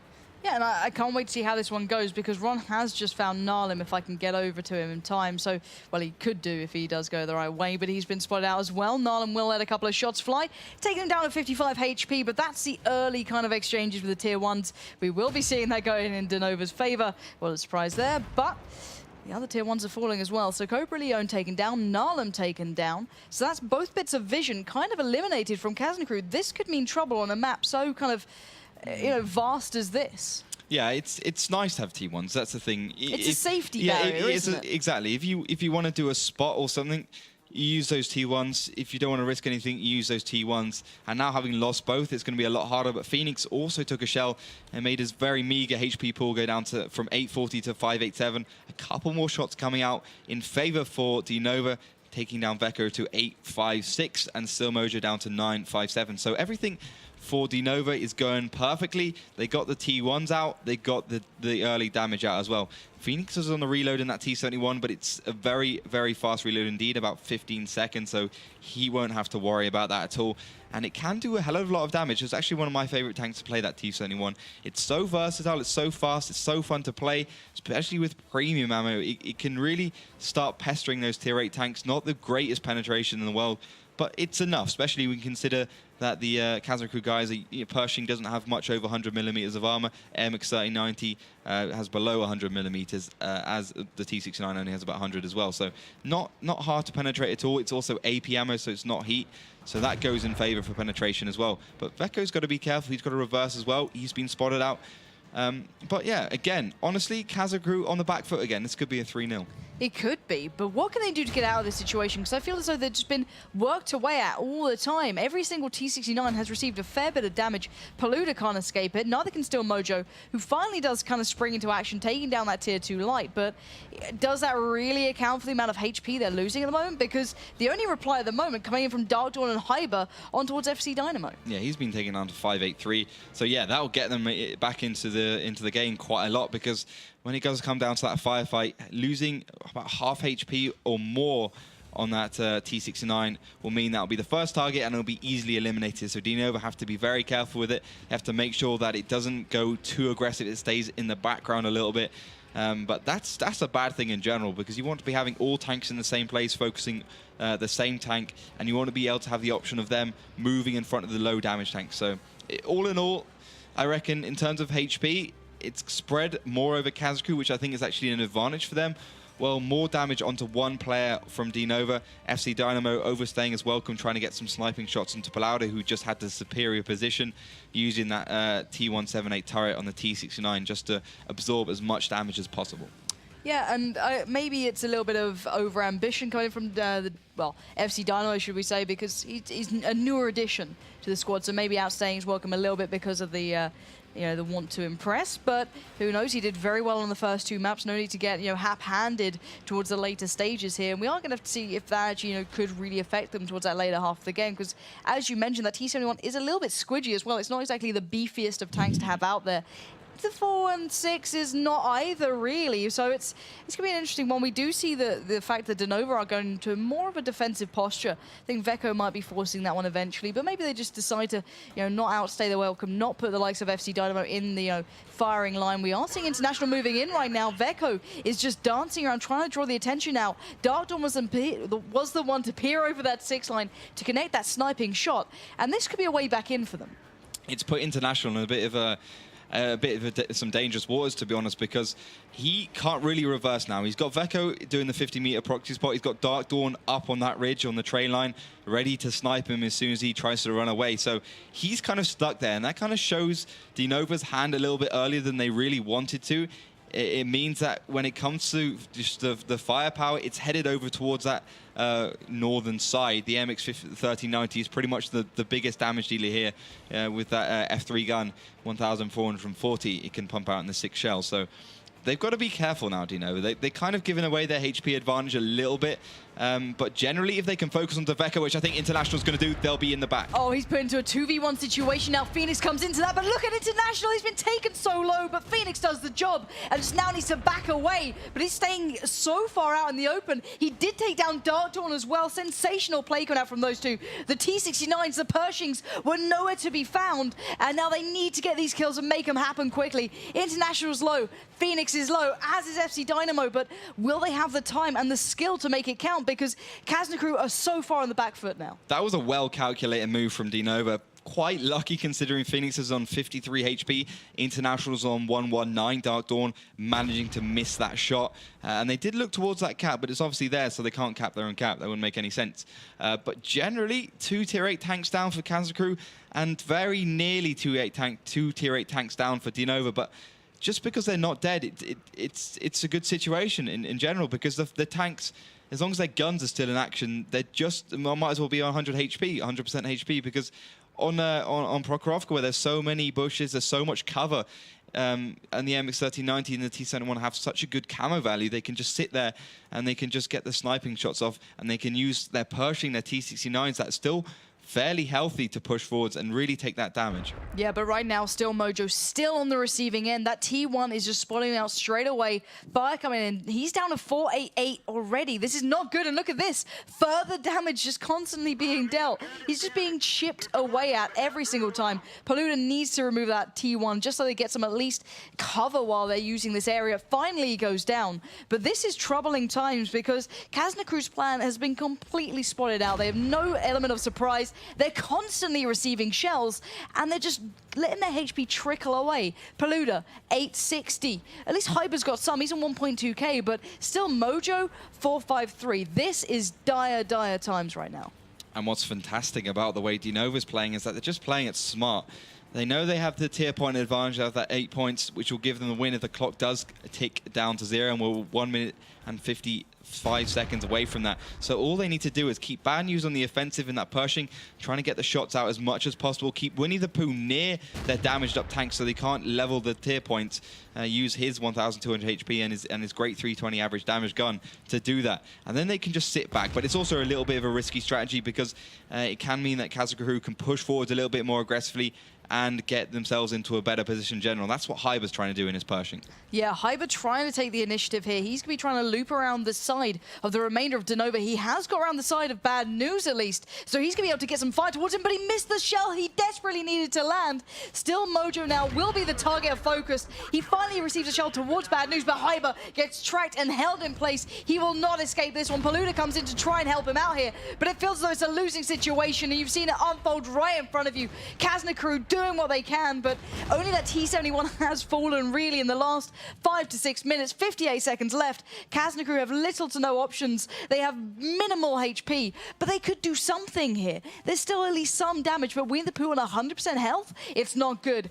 Yeah, and I can't wait to see how this one goes, because Ron has just found Nalim if I can get over to him in time. So, well, he could do if he does go the right way, but he's been spotted out as well. Nalim will let a couple of shots fly, taking him down to 55 HP, but that's the early kind of exchanges with the Tier 1s. We will be seeing that going in DeNova's favor. Well, a surprise there, but the other Tier 1s are falling as well. So Cobra Leone taken down, Nalim taken down. So that's both bits of vision kind of eliminated from Kazna. This could mean trouble on a map so kind of, vast as this. Yeah, it's nice to have T1s. That's the thing. It's a safety barrier, isn't it? Exactly. If you want to do a spot or something, you use those T1s. If you don't want to risk anything, you use those T1s. And now, having lost both, it's going to be a lot harder. But Phoenix also took a shell and made his very meager HP pool go down from 840 to 587. A couple more shots coming out in favor for DeNova. taking down Veko to 8-5-6, and still Mojo down to 9-5-7. So everything for DeNova is going perfectly. They got the T1s out. They got the early damage out as well. Phoenix is on the reload in that T71, but it's a very, very fast reload indeed, about 15 seconds, so he won't have to worry about that at all. And it can do a hell of a lot of damage. It's actually one of my favorite tanks to play, that T71. It's so versatile, it's so fast, it's so fun to play, especially with premium ammo. It can really start pestering those tier 8 tanks. Not the greatest penetration in the world, but it's enough, especially when you consider that the Kazna crew guys, Pershing doesn't have much over 100 millimeters of armor. MX 3090 has below 100 millimeters, as the T69 only has about 100 as well. So not hard to penetrate at all. It's also AP ammo, so it's not heat. So that goes in favor for penetration as well. But Veko's got to be careful. He's got to reverse as well. He's been spotted out. But yeah, again, honestly, Kazna crew on the back foot again. This could be a 3-0. It could be, but what can they do to get out of this situation? Because I feel as though they've just been worked away at all the time. Every single T69 has received a fair bit of damage. Paluda can't escape it. Neither can still Mojo, who finally does kind of spring into action, taking down that tier 2 light. But does that really account for the amount of HP they're losing at the moment? Because the only reply at the moment coming in from Dark Dawn and Hyber on towards FC Dynamo. Yeah, he's been taken down to 5-8-3. So yeah, that'll get them back into the game quite a lot, because when it does come down to that firefight, losing about half HP or more on that T69 will mean that'll be the first target and it'll be easily eliminated. So DeNova have to be very careful with it. They have to make sure that it doesn't go too aggressive. It stays in the background a little bit. But that's a bad thing in general, because you want to be having all tanks in the same place, focusing the same tank, and you want to be able to have the option of them moving in front of the low damage tanks. So all in all, I reckon in terms of HP, it's spread more over Kazna crew, which I think is actually an advantage for them. Well, more damage onto one player from DeNova. FC Dynamo overstaying as welcome, trying to get some sniping shots into Paluda, who just had the superior position, using that T178 turret on the T69 just to absorb as much damage as possible. Yeah, and maybe it's a little bit of over-ambition coming from well, FC Dynamo, should we say, because he's a newer addition to the squad, so maybe outstaying his welcome a little bit because of the the want to impress, but who knows? He did very well on the first 2 maps. No need to get hap-handed towards the later stages here, and we are going to have to see if that actually could really affect them towards that later half of the game, because as you mentioned, that T71 is a little bit squidgy as well. It's not exactly the beefiest of tanks to have out there. The 4 and 6 is not either, really. So it's going to be an interesting one. We do see the fact that DeNova are going into more of a defensive posture. I think Veko might be forcing that one eventually, but maybe they just decide to not outstay the welcome, not put the likes of FC Dynamo in the firing line. We are seeing International moving in right now. Veko is just dancing around, trying to draw the attention out. Dark Dawn was the one to peer over that 6 line to connect that sniping shot, and this could be a way back in for them. It's put International in a bit of some dangerous waters, to be honest, because he can't really reverse now. He's got Veko doing the 50-meter proxy spot. He's got Dark Dawn up on that ridge on the train line, ready to snipe him as soon as he tries to run away. So he's kind of stuck there, and that kind of shows DeNova's hand a little bit earlier than they really wanted to. It means that when it comes to just the firepower, it's headed over towards that northern side. The MX 3090 is pretty much the biggest damage dealer here with that F3 gun, 1,440 it can pump out in the 6 shells. So they've got to be careful now, DeNova. They're kind of giving away their HP advantage a little bit. But generally, if they can focus on Veko, which I think International's going to do, they'll be in the back. Oh, he's put into a 2v1 situation now. Phoenix comes into that, but look at International. He's been taken so low, but Phoenix does the job and just now needs to back away. But he's staying so far out in the open. He did take down Dark Dawn as well. Sensational play coming out from those two. The T69s, the Pershings, were nowhere to be found, and now they need to get these kills and make them happen quickly. International's low, Phoenix is low, as is FC Dynamo, but will they have the time and the skill to make it count? Because Kazna crew are so far on the back foot now. That was a well-calculated move from DeNova. Quite lucky considering Phoenix is on 53 HP, International's on 119, Dark Dawn managing to miss that shot. And they did look towards that cap, but it's obviously there, so they can't cap their own cap. That wouldn't make any sense. But generally, 2 tier 8 tanks down for Kazna crew, and very nearly 2 tier 8 tanks down for DeNova. But just because they're not dead, it's a good situation in general, because the tanks, as long as their guns are still in action, they just might as well be on 100 HP, 100% HP, because on Prokhorovka, where there's so many bushes, there's so much cover, and the MX-1390 and the T-71 have such a good camo value, they can just sit there and they can just get the sniping shots off, and they can use their Pershing, their T-69s that's still fairly healthy to push forwards and really take that damage. Yeah, but right now, still Mojo still on the receiving end. That T1 is just spotting out straight away. Fire coming in. He's down to 488 already. This is not good. And look at this. Further damage just constantly being dealt. He's just being chipped away at every single time. Paluda needs to remove that T1 just so they get some at least cover while they're using this area. Finally, he goes down. But this is troubling times because Kazna Crew's plan has been completely spotted out. They have no element of surprise. They're constantly receiving shells, and they're just letting their HP trickle away. Paluda, 860. At least Hyper's got some. He's on 1.2k, but still Mojo, 453. This is dire, dire times right now. And what's fantastic about the way DeNova's playing is that they're just playing it smart. They know they have the tier point advantage of that 8 points, which will give them the win if the clock does tick down to 0, and we're 1 minute and 55 seconds away from that. So all they need to do is keep Bad News on the offensive in that Pershing, trying to get the shots out as much as possible, keep Winnie the Pooh near their damaged up tanks so they can't level the tier points, use his 1,200 HP and his great 320 average damage gun to do that. And then they can just sit back. But it's also a little bit of a risky strategy because it can mean that Kazna Crew can push forwards a little bit more aggressively and get themselves into a better position in general. That's what Hyber's trying to do in his Pershing. Yeah, Hyber trying to take the initiative here. He's going to be trying to loop around the side of the remainder of DeNova. He has got around the side of Bad News at least, so he's going to be able to get some fire towards him, but he missed the shell he desperately needed to land. Still, Mojo now will be the target of focus. He finally receives a shell towards Bad News, but Hyber gets tracked and held in place. He will not escape this one. Paluda comes in to try and help him out here, but it feels as though it's a losing situation, and you've seen it unfold right in front of you. Kazna Crew doing what they can, but only that T-71 has fallen really in the last 5 to 6 minutes, 58 seconds left. Kazna Crew have little to no options. They have minimal HP, but they could do something here. There's still at least some damage, but Winnie the Pooh on 100% health, it's not good.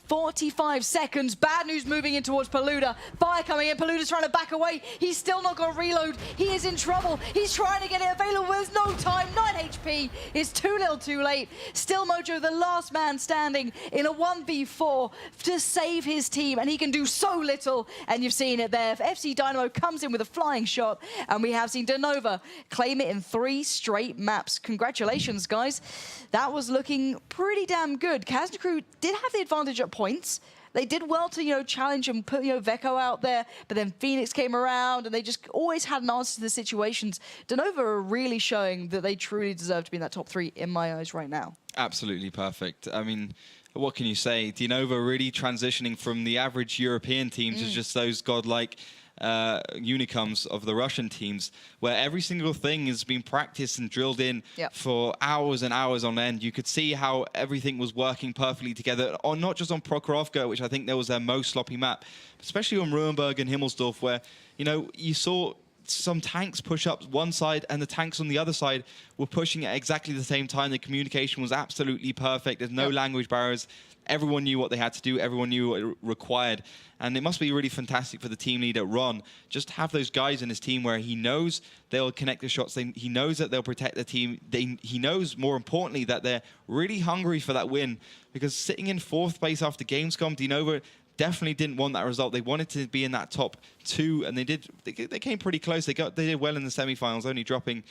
45 seconds. Bad News moving in towards Paluda. Fire coming in. Paluda's trying to back away. He's still not got reload. He is in trouble. He's trying to get it available. There's no time. 9 HP. It's too little too late. Still Mojo, the last man standing in a 1v4 to save his team, and he can do so little, and you've seen it there. FC Dynamo comes in with a flying shot, and we have seen DeNova claim it in 3 straight maps. Congratulations, guys. That was looking pretty damn good. Kazna Crew did have the advantage at points. They did well to, challenge and put, Veko out there, but then Phoenix came around and they just always had an answer to the situations. DeNova are really showing that they truly deserve to be in that top 3 in my eyes right now. Absolutely perfect. I mean, what can you say? DeNova really transitioning from the average European teams to just those godlike unicums of the Russian teams, where every single thing has been practiced and drilled in for hours and hours on end. You could see how everything was working perfectly together, on not just on Prokhorovka, which I think that was their most sloppy map, but especially on Ruinedberg and Himmelsdorf, where you saw some tanks push up one side and the tanks on the other side were pushing at exactly the same time. The communication was absolutely perfect. There's no language barriers. Everyone knew what they had to do. Everyone knew what it required. And it must be really fantastic for the team leader, Ron, just to have those guys in his team where he knows they'll connect the shots. He knows that they'll protect the team. He knows, more importantly, that they're really hungry for that win. Because sitting in 4th place after Gamescom, DeNova definitely didn't want that result. They wanted to be in that top 2, and they did. They came pretty close. They did well in the semifinals, only dropping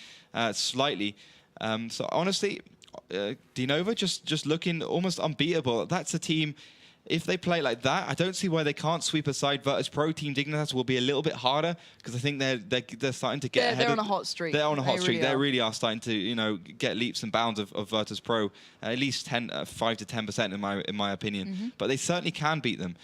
slightly. So honestly, DeNova just looking almost unbeatable. That's a team. If they play like that, I don't see why they can't sweep aside WoT Pro. Team Dignitas will be a little bit harder because I think they're starting to get ahead. They're on a hot streak. They're on a hot streak. They really are starting to get leaps and bounds of WoT Pro, at least 5 to 10% in my opinion. But they certainly can beat them.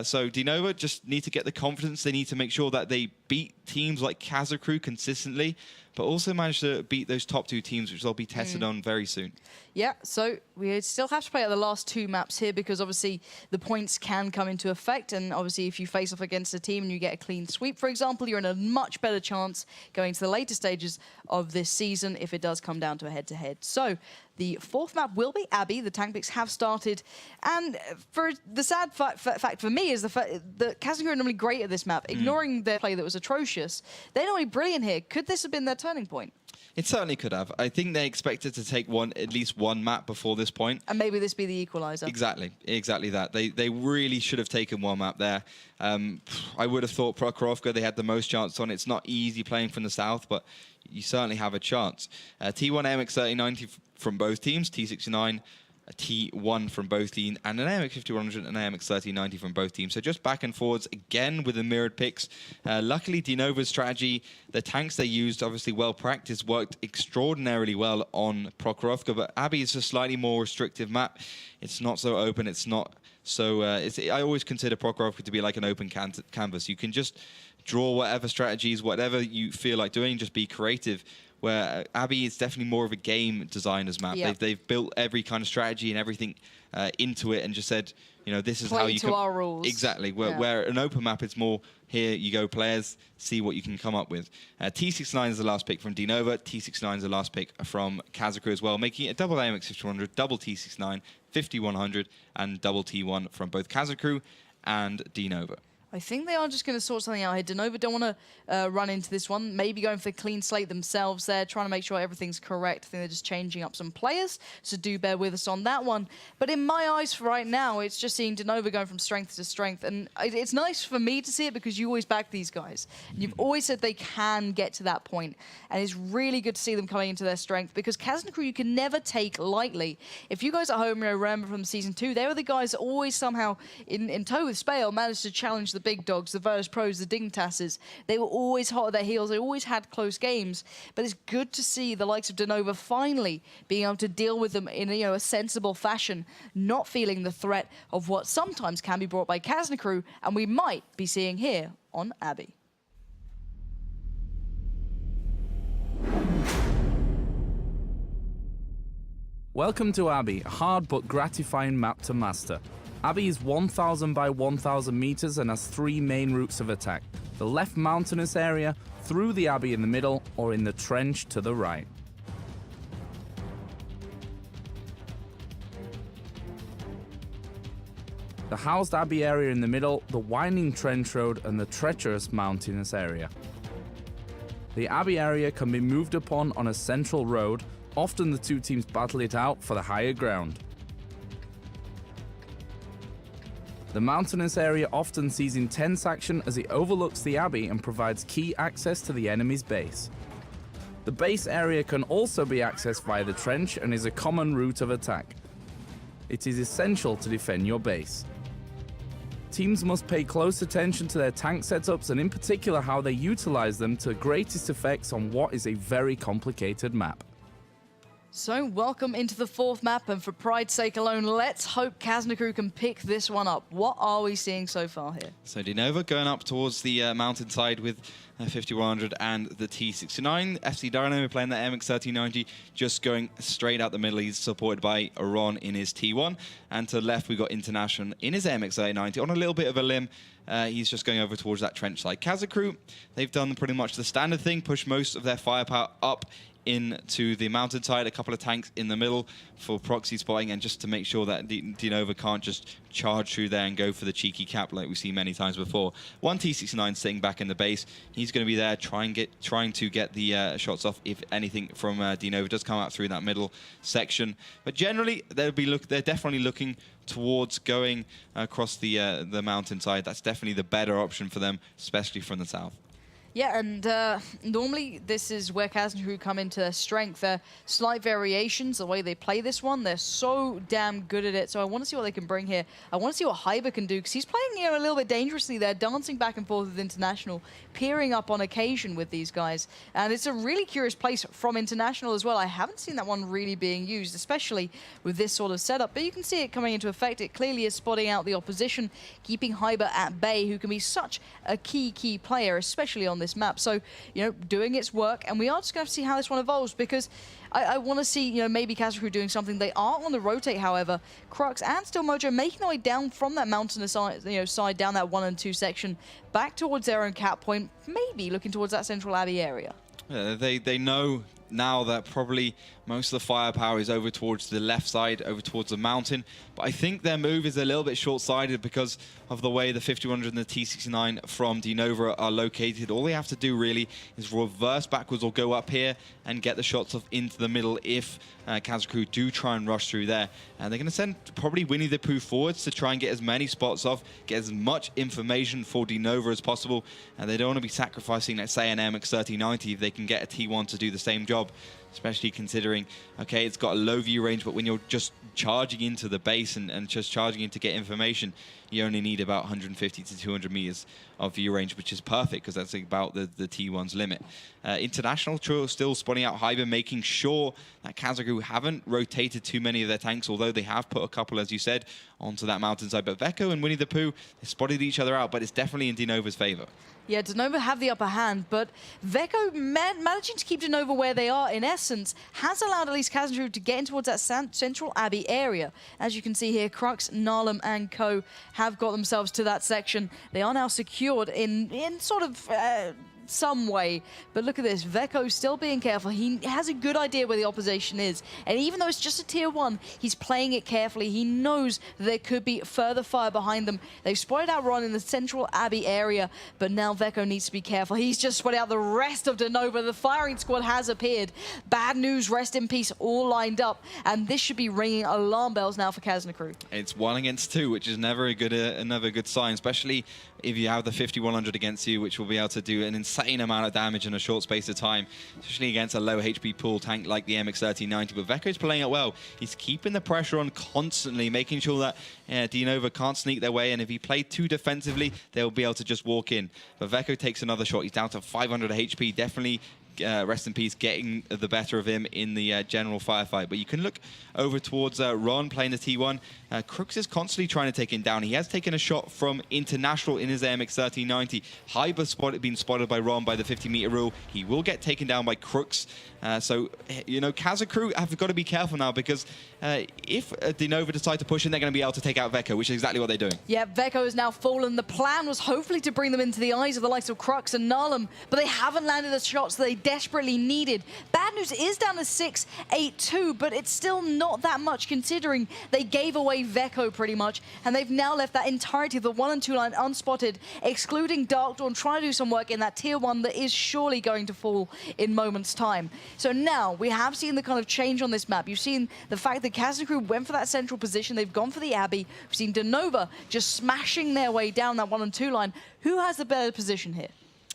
So DeNova just need to get the confidence. They need to make sure that they beat teams like Kazna Crew consistently, but also manage to beat those top 2 teams, which they'll be tested on very soon. Yeah, so we still have to play out the last 2 maps here because obviously the points can come into effect, and obviously if you face off against a team and you get a clean sweep, for example, you're in a much better chance going to the later stages of this season if it does come down to a head-to-head. So the 4th map will be Abbey. The tank picks have started, and for the sad fact for me is the fact that Kazna are normally great at this map. Ignoring their play that was atrocious, they're normally brilliant here. Could this have been their turning point? It certainly could have. I think they expected to take at least one map before this point. And maybe this be the equalizer. Exactly that. They really should have taken one map there. I would have thought Prokhorovka, they had the most chance on. It's not easy playing from the south, but you certainly have a chance. T1 AMX 3090 from both teams, T69, a T1 from both teams, and an AMX 5100 and an AMX 3090 from both teams. So just back and forwards again with the mirrored picks. Luckily, DeNova's strategy, the tanks they used, obviously well practiced, worked extraordinarily well on Prokhorovka, but Abbey is a slightly more restrictive map. It's not so open, it's not so... I always consider Prokhorovka to be like an open canvas. You can just draw whatever strategies, whatever you feel like doing, just be creative. Where Abbey is definitely more of a game designer's map. Yep. They've built every kind of strategy and everything into it and just said, you know, this is Play how you to our rules. Exactly. Where an open map, it's more, here you go, players, see what you can come up with. T69 is the last pick from DeNova. T69 is the last pick from Kazna as well, making it a double AMX 5100, double T69, 5100, and double T1 from both Kazna and DeNova. I think they are just going to sort something out here. DeNova don't want to run into this one. Maybe going for the clean slate themselves there, trying to make sure everything's correct. I think they're just changing up some players, so do bear with us on that one. But in my eyes for right now, it's just seeing DeNova going from strength to strength. And it's nice for me to see it because you always back these guys. And you've always said they can get to that point. And it's really good to see them coming into their strength because Kazna you can never take lightly. If you guys at home remember from Season 2, they were the guys that always somehow, in tow with Spale, managed to challenge the big dogs, the Virtus Pros, the Dignitas's. They were always hot at their heels. They always had close games. But it's good to see the likes of DeNova finally being able to deal with them in a sensible fashion, not feeling the threat of what sometimes can be brought by Kazna, and we might be seeing here on Abbey. Welcome to Abbey, a hard but gratifying map to master. Abbey is 1,000 by 1,000 meters and has three main routes of attack. The left mountainous area, through the Abbey in the middle, or in the trench to the right. The housed Abbey area in the middle, the winding trench road, and the treacherous mountainous area. The Abbey area can be moved upon on a central road. Often the two teams battle it out for the higher ground. The mountainous area often sees intense action as it overlooks the Abbey and provides key access to the enemy's base. The base area can also be accessed via the trench and is a common route of attack. It is essential to defend your base. Teams must pay close attention to their tank setups and in particular how they utilize them to greatest effects on what is a very complicated map. So welcome into the fourth map, and for pride's sake alone, let's hope Kazna can pick this one up. What are we seeing so far here? So DeNova going up towards the mountainside with 5100 and the T69. FC Dynamo playing the MX 1390, just going straight out the middle. He's supported by Aron in his T1. And to the left, we've got International in his MX 1390 on a little bit of a limb. He's just going over towards that trench side. Kazna, they've done pretty much the standard thing, push most of their firepower up into the mountainside, a couple of tanks in the middle for proxy spotting and just to make sure that DeNova can't just charge through there and go for the cheeky cap like we've seen many times before. One T69 sitting back in the base. He's going to be there trying to get the shots off if anything from DeNova does come out through that middle section. But generally, they're definitely looking towards going across the mountainside. That's definitely the better option for them, especially from the south. Yeah, and normally this is where Kazna come into their strength. Slight variations, the way they play this one, they're so damn good at it. So I want to see what they can bring here. I want to see what Hyber can do, because he's playing a little bit dangerously there, dancing back and forth with International, peering up on occasion with these guys. And it's a really curious place from International as well. I haven't seen that one really being used, especially with this sort of setup. But you can see it coming into effect. It clearly is spotting out the opposition, keeping Hyber at bay, who can be such a key player, especially on this map. So, doing its work, and we are just going to see how this one evolves, because I want to see, maybe Kazna doing something. They are on the rotate, however. Crux and Still Mojo making their way down from that mountainous side, down that 1 and 2 section, back towards their own cap point, maybe looking towards that central Abbey area. Yeah, they know now that probably Most of the firepower is over towards the left side, over towards the mountain. But I think their move is a little bit short-sighted because of the way the 5100 and the T69 from DeNova are located. All they have to do really is reverse backwards or go up here and get the shots off into the middle if Kazna do try and rush through there. And they're going to send probably Winnie the Pooh forwards to try and get as many spots off, get as much information for DeNova as possible. And they don't want to be sacrificing, let's say, an MX-3090 if they can get a T1 to do the same job. Especially considering, okay, it's got a low view range, but when you're just charging into the base and just charging in to get information, you only need about 150 to 200 meters of view range, which is perfect because that's about the T1's limit. International still spawning out Hyber, making sure that Kazna haven't rotated too many of their tanks, although they have put a couple, as you said, onto that mountainside. But Veko and Winnie the Pooh, they spotted each other out, but it's definitely in DeNova's favor. Yeah, DeNova have the upper hand, but Veko managing to keep DeNova where they are, in essence, has allowed at least Kazna to get in towards that central Abbey area. As you can see here, Crux, Narlum, and Co. have got themselves to that section. They are now secured in sort of some way. But look at this, Veko still being careful. He has a good idea where the opposition is. And even though it's just a tier 1, he's playing it carefully. He knows there could be further fire behind them. They've spotted out Ron in the central Abbey area, but now Veko needs to be careful. He's just spotted out the rest of DeNova. The firing squad has appeared. Bad news, rest in peace, all lined up. And this should be ringing alarm bells now for Kazna Crew. It's 1 against 2, which is never a good, another good sign, especially if you have the 5100 against you, which will be able to do an insane amount of damage in a short space of time, especially against a low HP pool tank like the MX-3090. But Veko's playing it well. He's keeping the pressure on constantly, making sure that DeNova can't sneak their way, and if he played too defensively, they'll be able to just walk in. But Veko takes another shot. He's down to 500 HP, definitely rest in peace, getting the better of him in the general firefight. But you can look over towards Ron playing the T1. Crux is constantly trying to take him down. He has taken a shot from International in his MX-3090. Hyber been spotted by Ron by the 50-meter rule. He will get taken down by Crux. So, you know, Kazna Crew have got to be careful now because if DeNova decide to push in, they're going to be able to take out Veko, which is exactly what they're doing. Yeah, Veko has now fallen. The plan was hopefully to bring them into the eyes of the likes of Crux and Narlum, but they haven't landed the shots they desperately needed. Bad news is down to 6-8-2, but it's still not that much considering they gave away Veko pretty much, and they've now left that entirety of the 1 and 2 line unspotted, excluding Dark Dawn, trying to do some work in that tier 1 that is surely going to fall in moments' time. So now we have seen the kind of change on this map. You've seen the fact that Kazna Crew went for that central position. They've gone for the Abbey. We've seen DeNova just smashing their way down that 1 and 2 line. Who has the better position here?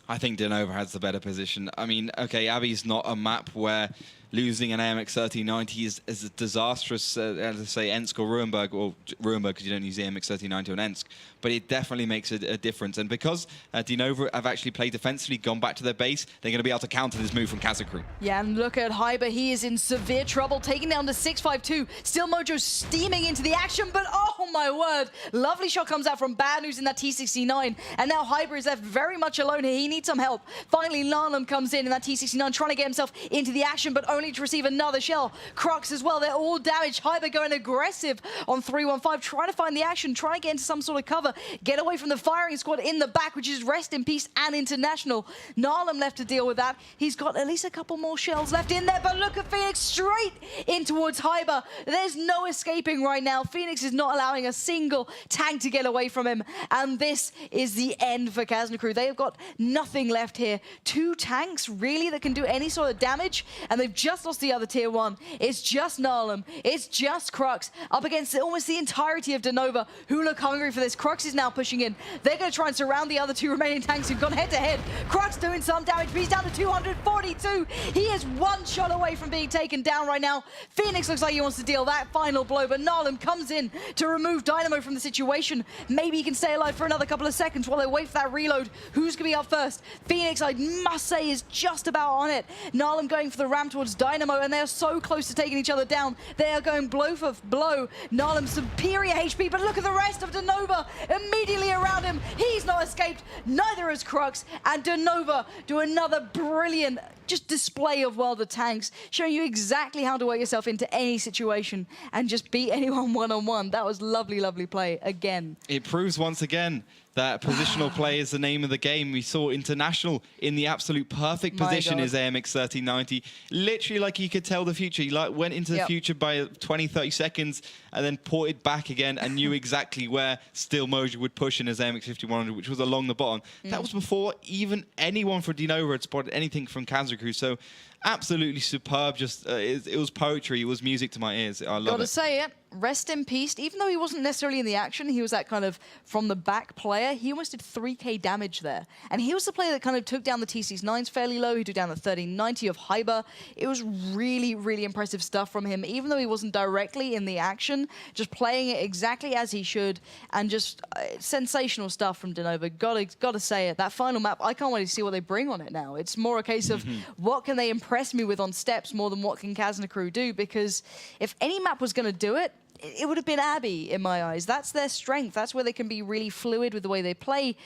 I think DeNova has the better position. I memean, okay, Abbey's not a map where losing an AMX-3090 is as disastrous as, say, Ensk or Ruinedberg, or Ruinedberg because you don't use the AMX-3090 on Ensk, but it definitely makes a difference. And because DeNova have actually played defensively, gone back to their base, they're going to be able to counter this move from Kazna Crew. Yeah, and look at Hyber. He is in severe trouble, taking down to 652. Still Mojo steaming into the action, but oh my word. Lovely shot comes out from Bad News in that T69, and now Hyber is left very much alone here. He needs some help. Finally, Narlum comes in that T69, trying to get himself into the action, but only to receive another shell. Crux as well, they're all damaged. Hyber going aggressive on 315, trying to find the action, trying to get into some sort of cover, get away from the firing squad in the back, which is Rest in Peace and International. Narlum left to deal with that. He's got at least a couple more shells left in there, but look at Phoenix straight in towards Hyber. There's no escaping right now. Phoenix is not allowing a single tank to get away from him, and this is the end for Kazna Crew. They have got nothing left here. 2 tanks, really, that can do any sort of damage, and they've just lost the other tier 1. It's just Narlum. It's just Crux up against almost the entirety of DeNova, who look hungry for this. Crux is now pushing in. They're going to try and surround the other 2 remaining tanks who've gone head-to-head. Crux doing some damage, but he's down to 242. He is 1 shot away from being taken down right now. Phoenix looks like he wants to deal that final blow, but Narlum comes in to remove Dynamo from the situation. Maybe he can stay alive for another couple of seconds while they wait for that reload. Who's going to be up first? Phoenix, I must say, is just about on it. Narlum going for the ram towards Dynamo, and they're so close to taking each other down. They are going blow for blow. Narlum superior HP, but look at the rest of DeNova immediately around him. He's not escaped, neither has Crux, and DeNova do another brilliant just display of World of Tanks, showing you exactly how to work yourself into any situation and just beat anyone one-on-one. That was lovely, lovely play again. It proves once again that positional play is the name of the game. We saw International in the absolute perfect position as AMX 1390. Literally like he could tell the future. He like went into the future by 20, 30 seconds and then ported back again and knew exactly where Steel Mojo would push in his AMX 5100, which was along the bottom. That was before even anyone from DeNova had spotted anything from Kazna. So absolutely superb. Just it was poetry. It was music to my ears. I love it. Gotta say it. Rest in peace. Even though he wasn't necessarily in the action, he was that kind of from the back player. He almost did 3k damage there. And he was the player that kind of took down the TC9s fairly low. He took down the 1390 of Hyber. It was really, really impressive stuff from him, even though he wasn't directly in the action, just playing it exactly as he should, and just sensational stuff from DeNova. Gotta say it. That final map, I can't wait to see what they bring on it now. It's more a case of what can they impress me with on steps more than what can Kazna crew do, because if any map was going to do it, it would have been Abbey in my eyes. That's their strength. That's where they can be really fluid with the way they play.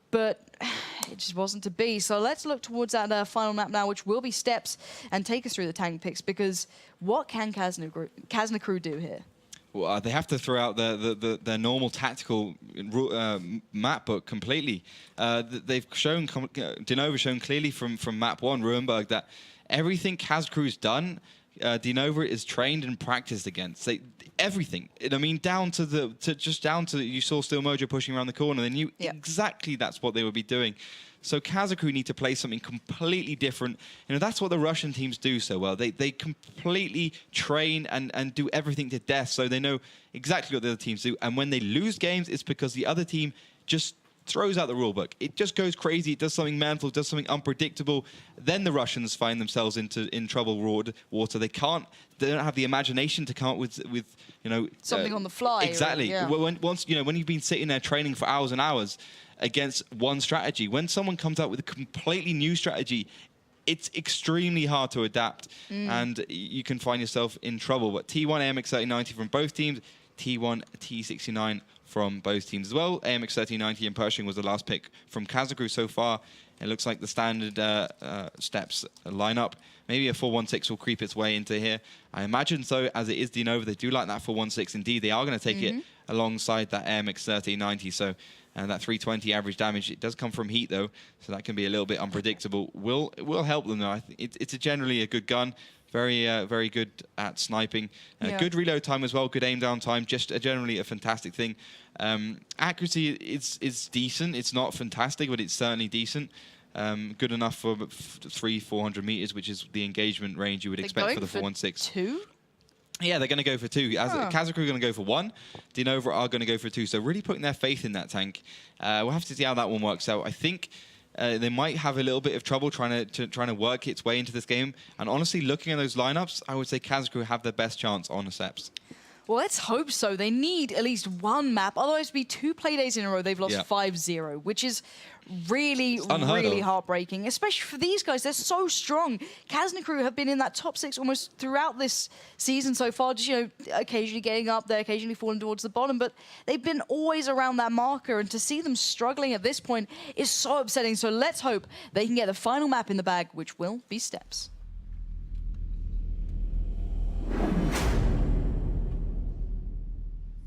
But it just wasn't to be. So let's look towards that final map now, which will be steps, and take us through the tank picks, because what can Kazna crew do here? Well, they have to throw out their normal tactical map book completely. They've shown, DeNova shown clearly from map 1, Ruinedberg, that everything Kaz crew's done, DeNova is trained and practiced against. Everything. I mean, down to you saw Steel Mojo pushing around the corner. They knew exactly that's what they would be doing. So Kazna crew need to play something completely different. You know, that's what the Russian teams do so well. They completely train and do everything to death, so they know exactly what the other teams do. And when they lose games, it's because the other team just throws out the rulebook. It just goes crazy. It does something mental, does something unpredictable. Then the Russians find themselves in trouble water. They don't have the imagination to come up with you know, something on the fly. Exactly. When you've been sitting there training for hours and hours against one strategy, when someone comes out with a completely new strategy, it's extremely hard to adapt, and you can find yourself in trouble. But T1 AMX 1390 from both teams, T1 T69 from both teams as well. AMX 1390 and Pershing was the last pick from Kazna crew so far. It looks like the standard steps line up. Maybe a 416 will creep its way into here. I imagine so, as it is DeNova. They do like that 416. Indeed, they are going to take it alongside that AMX 1390. So that 320 average damage, it does come from heat though, so that can be a little bit unpredictable. Will help them though. I think it's generally a good gun. Very good at sniping. Good reload time as well. Good aim down time. Just generally a fantastic thing. Accuracy is decent. It's not fantastic, but it's certainly decent. Good enough for 300-400 meters, which is the engagement range you would expect for the 416. 2? Yeah, they're going to go for 2. Kazna crew are going to go for 1. DeNova are going to go for 2. So really putting their faith in that tank. We'll have to see how that one works out. I think they might have a little bit of trouble trying to work its way into this game. And honestly, looking at those lineups, I would say Kazna crew have their best chance on the Seps. Well, let's hope so. They need at least one map. Otherwise, it'd be 2 play days in a row. They've lost 5-0, which is really, really heartbreaking. Especially for these guys. They're so strong. Kazna crew have been in that top 6 almost throughout this season so far. Just, you know, occasionally getting up there, occasionally falling towards the bottom. But they've been always around that marker. And to see them struggling at this point is so upsetting. So let's hope they can get the final map in the bag, which will be Steps.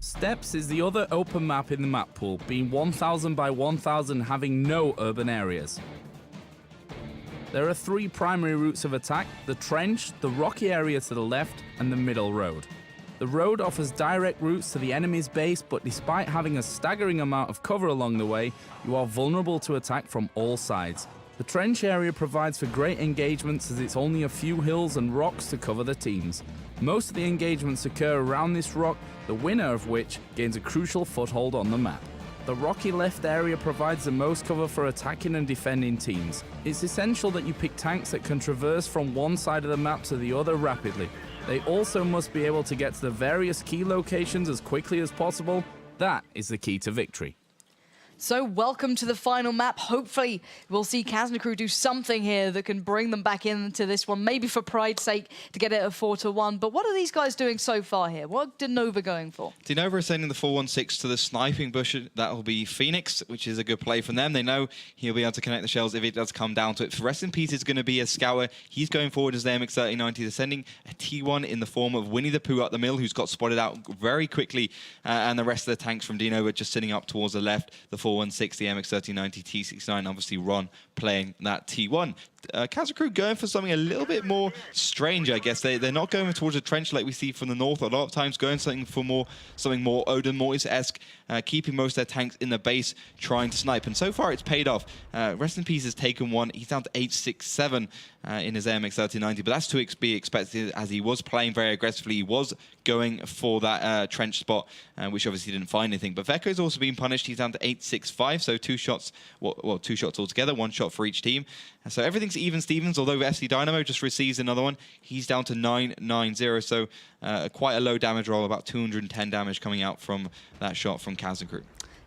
Steps is the other open map in the map pool, being 1000 by 1000, having no urban areas. There are 3 primary routes of attack: the trench, the rocky area to the left, and the middle road. The road offers direct routes to the enemy's base, but despite having a staggering amount of cover along the way, you are vulnerable to attack from all sides. The trench area provides for great engagements, as it's only a few hills and rocks to cover the teams. Most of the engagements occur around this rock, the winner of which gains a crucial foothold on the map. The rocky left area provides the most cover for attacking and defending teams. It's essential that you pick tanks that can traverse from one side of the map to the other rapidly. They also must be able to get to the various key locations as quickly as possible. That is the key to victory. So welcome to the final map. Hopefully we'll see Kazna crew do something here that can bring them back into this one, maybe for pride's sake to get it at 4-1. But what are these guys doing so far here? What are DeNova going for? DeNova is sending the 4-1-6 to the sniping bush. That will be Phoenix, which is a good play from them. They know he'll be able to connect the shells if it does come down to it. For Rest in Peace is going to be a Scour. He's going forward as their MX-3090. They're sending a T1 in the form of Winnie the Pooh up the middle, who's got spotted out very quickly, and the rest of the tanks from DeNova just sitting up towards the left. The 4-1-6, the MX-3090, T69, obviously Ron playing that T1. Kazna crew going for something a little bit more strange, I guess. They're not going towards a trench like we see from the north. A lot of times going something more Odin Mortis-esque, keeping most of their tanks in the base, trying to snipe. And so far, it's paid off. Rest in Peace has taken one. He's down to 867 in his AMX-3090, but that's to be expected as he was playing very aggressively. He was going for that trench spot, which obviously didn't find anything. But Vecco's also been punished. He's down to 865, so 2 shots, well, 2 shots altogether, 1 shot for each team. So everything's even Stevens, although FC Dynamo just receives another one. He's down to 990, so quite a low damage roll, about 210 damage coming out from that shot from Kazna crew.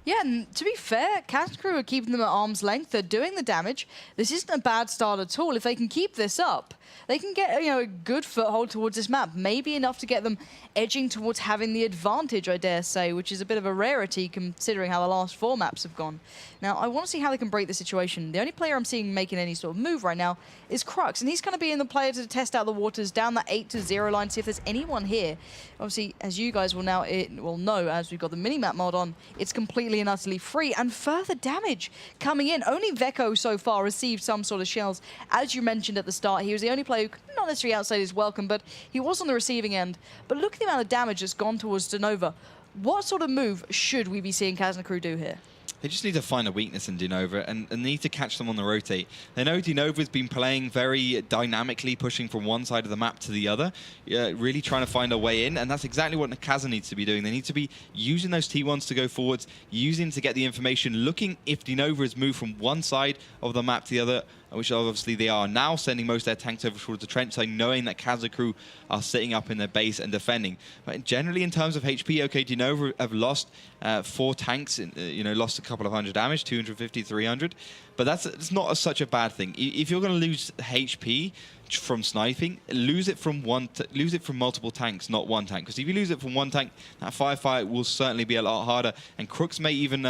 Yeah, and to be fair, Kazna crew are keeping them at arm's length. They're doing the damage. This isn't a bad start at all. If they can keep this up, they can get a good foothold towards this map. Maybe enough to get them edging towards having the advantage, I dare say, which is a bit of a rarity considering how the last 4 maps have gone. Now, I want to see how they can break the situation. The only player I'm seeing making any sort of move right now is Crux, and he's going to be in the player to test out the waters down that 8-0 line, see if there's anyone here. Obviously, as you guys will now know, as we've got the mini-map mod on, it's completely and utterly free, and further damage coming in. Only Vecco so far received some sort of shells. As you mentioned at the start, he was the only player who could not necessarily outside his welcome, but he was on the receiving end. But look at the amount of damage that's gone towards DeNova. What sort of move should we be seeing Kazna crew do here? They just need to find a weakness in DeNova and need to catch them on the rotate. They know DeNova's been playing very dynamically, pushing from one side of the map to the other, really trying to find a way in, and that's exactly what Kazna needs to be doing. They need to be using those T1s to go forwards, using to get the information, looking if DeNova has moved from one side of the map to the other, which obviously they are now, sending most of their tanks over towards the trench, so knowing that Kazna crew are sitting up in their base and defending. But generally, in terms of HP, okay, DeNova have lost 4 tanks, lost a couple of hundred damage, 250, 300. But it's not such a bad thing. If you're going to lose HP from sniping, lose it from multiple tanks, not one tank. Because if you lose it from one tank, that firefight will certainly be a lot harder. And Crooks may even